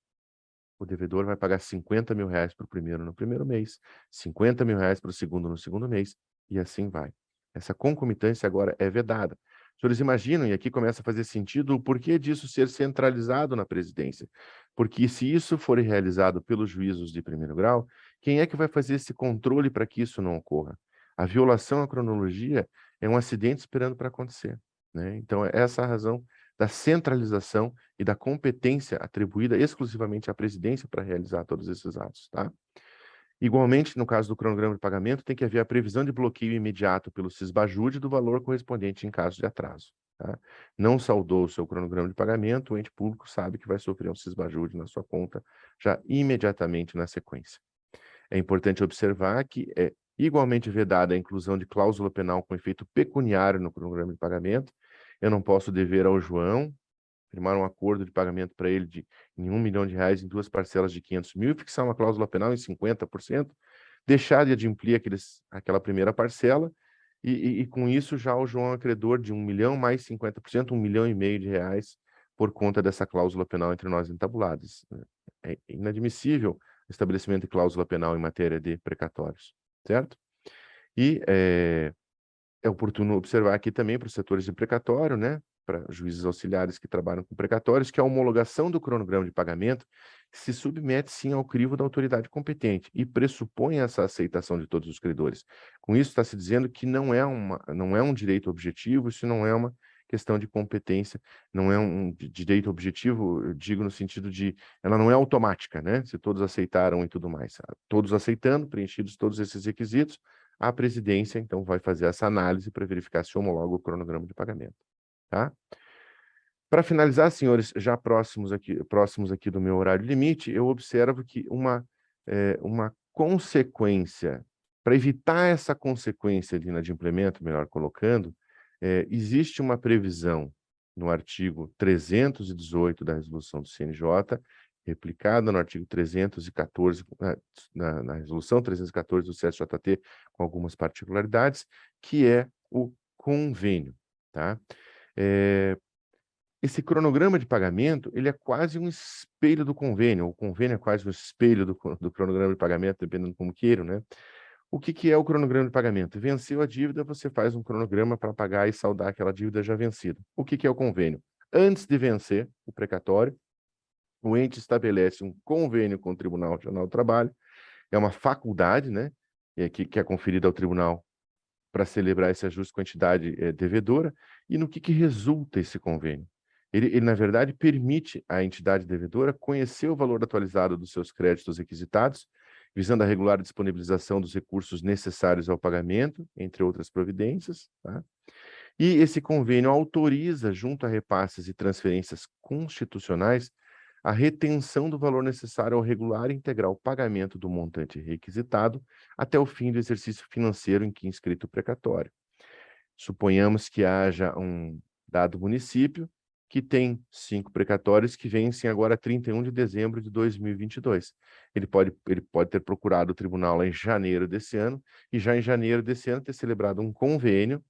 S2: o devedor vai pagar 50 mil reais para o primeiro no primeiro mês, 50 mil reais para o segundo no segundo mês, e assim vai. Essa concomitância agora é vedada. Os senhores imaginam, e aqui começa a fazer sentido, o porquê disso ser centralizado na presidência. Porque se isso for realizado pelos juízos de primeiro grau, quem é que vai fazer esse controle para que isso não ocorra? A violação à cronologia é um acidente esperando para acontecer, né? Então, essa é a razão da centralização e da competência atribuída exclusivamente à presidência para realizar todos esses atos, tá? Igualmente, no caso do cronograma de pagamento, tem que haver a previsão de bloqueio imediato pelo Sisbajude do valor correspondente em caso de atraso. Tá? Não saldou o seu cronograma de pagamento, o ente público sabe que vai sofrer um Sisbajude na sua conta já imediatamente na sequência. É importante observar que é igualmente vedada a inclusão de cláusula penal com efeito pecuniário no cronograma de pagamento. Eu não posso dever ao João, firmar um acordo de pagamento para ele em R$1 milhão em 2 parcelas de 500 mil e fixar uma cláusula penal em 50%, deixar de adimplir aquela primeira parcela e com isso já o João é credor de 1 milhão mais 50%, R$1,5 milhão por conta dessa cláusula penal entre nós entabulados. É inadmissível o estabelecimento de cláusula penal em matéria de precatórios, certo? E é oportuno observar aqui também para os setores de precatório, né? para juízes auxiliares que trabalham com precatórios, que a homologação do cronograma de pagamento se submete, sim, ao crivo da autoridade competente e pressupõe essa aceitação de todos os credores. Com isso, está se dizendo que não é um direito objetivo, isso não é uma questão de competência, não é um direito objetivo, eu digo no sentido de, ela não é automática, né? Se todos aceitaram e tudo mais. Todos aceitando, preenchidos todos esses requisitos, a presidência, então, vai fazer essa análise para verificar se homologa o cronograma de pagamento, tá? Para finalizar, senhores, já próximos aqui do meu horário limite, eu observo que uma consequência, para evitar essa consequência de inadimplemento, melhor colocando, existe uma previsão no artigo 318 da resolução do CNJ, replicada no artigo 314, na resolução 314 do CSJT, com algumas particularidades, que é o convênio, tá? Esse cronograma de pagamento, ele é quase um espelho do convênio, o convênio é quase um espelho do cronograma de pagamento, dependendo como queiram, né? O que é o cronograma de pagamento? Venceu a dívida, você faz um cronograma para pagar e saldar aquela dívida já vencida. O que é o convênio? Antes de vencer o precatório, o ente estabelece um convênio com o Tribunal Regional do Trabalho, é uma faculdade, né? Que é conferida ao tribunal para celebrar esse ajuste com a entidade devedora, e no que resulta esse convênio? Ele, na verdade, permite à entidade devedora conhecer o valor atualizado dos seus créditos requisitados, visando a regular disponibilização dos recursos necessários ao pagamento, entre outras providências, tá? E esse convênio autoriza, junto a repasses e transferências constitucionais, a retenção do valor necessário ao regular e integrar o pagamento do montante requisitado até o fim do exercício financeiro em que inscrito o precatório. Suponhamos que haja um dado município que tem 5 precatórios que vencem agora 31 de dezembro de 2022. Ele pode ter procurado o tribunal lá em janeiro desse ano, e já em janeiro desse ano ter celebrado um convênio,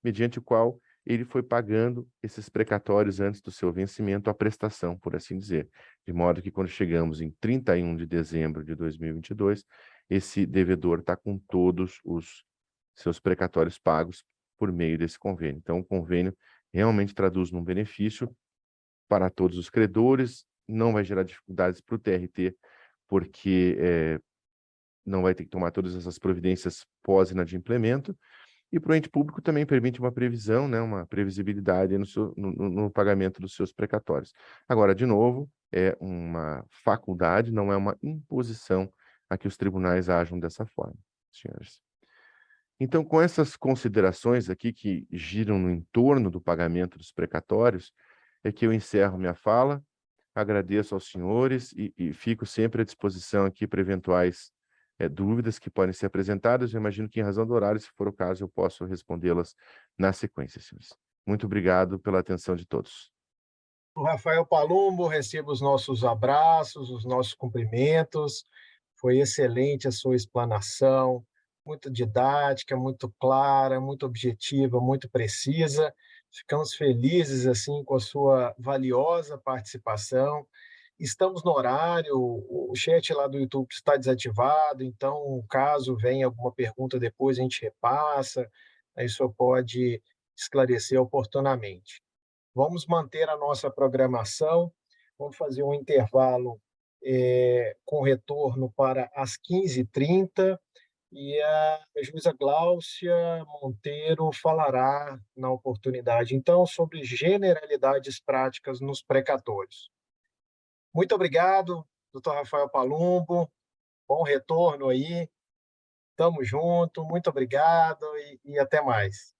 S2: mediante o qual ele foi pagando esses precatórios antes do seu vencimento, a prestação, por assim dizer. De modo que quando chegamos em 31 de dezembro de 2022, esse devedor está com todos os seus precatórios pagos por meio desse convênio. Então, o convênio realmente traduz num benefício para todos os credores, não vai gerar dificuldades para o TRT, porque não vai ter que tomar todas essas providências pós-inadimplemento, e para o ente público também permite uma previsão, né, uma previsibilidade no pagamento dos seus precatórios. Agora, de novo, é uma faculdade, não é uma imposição a que os tribunais ajam dessa forma, senhores. Então, com essas considerações aqui que giram no entorno do pagamento dos precatórios, é que eu encerro minha fala, agradeço aos senhores e fico sempre à disposição aqui para eventuais dúvidas que podem ser apresentadas. Eu imagino que, em razão do horário, se for o caso, eu posso respondê-las na sequência, senhores. Muito obrigado pela atenção de todos.
S1: O Rafael Palumbo, receba os nossos abraços, os nossos cumprimentos. Foi excelente a sua explanação, muito didática, muito clara, muito objetiva, muito precisa. Ficamos felizes assim com a sua valiosa participação. Estamos no horário, o chat lá do YouTube está desativado, então, caso venha alguma pergunta depois, a gente repassa, aí o senhor pode esclarecer oportunamente. Vamos manter a nossa programação, vamos fazer um intervalo com retorno para as 15h30, e a juíza Gláucia Monteiro falará na oportunidade, então, sobre generalidades práticas nos precatórios. Muito obrigado, doutor Rafael Palumbo, bom retorno aí, estamos juntos, muito obrigado e até mais.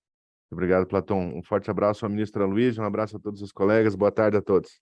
S2: Obrigado, Platão. Um forte abraço à ministra Luísa, um abraço a todos os colegas, boa tarde a todos.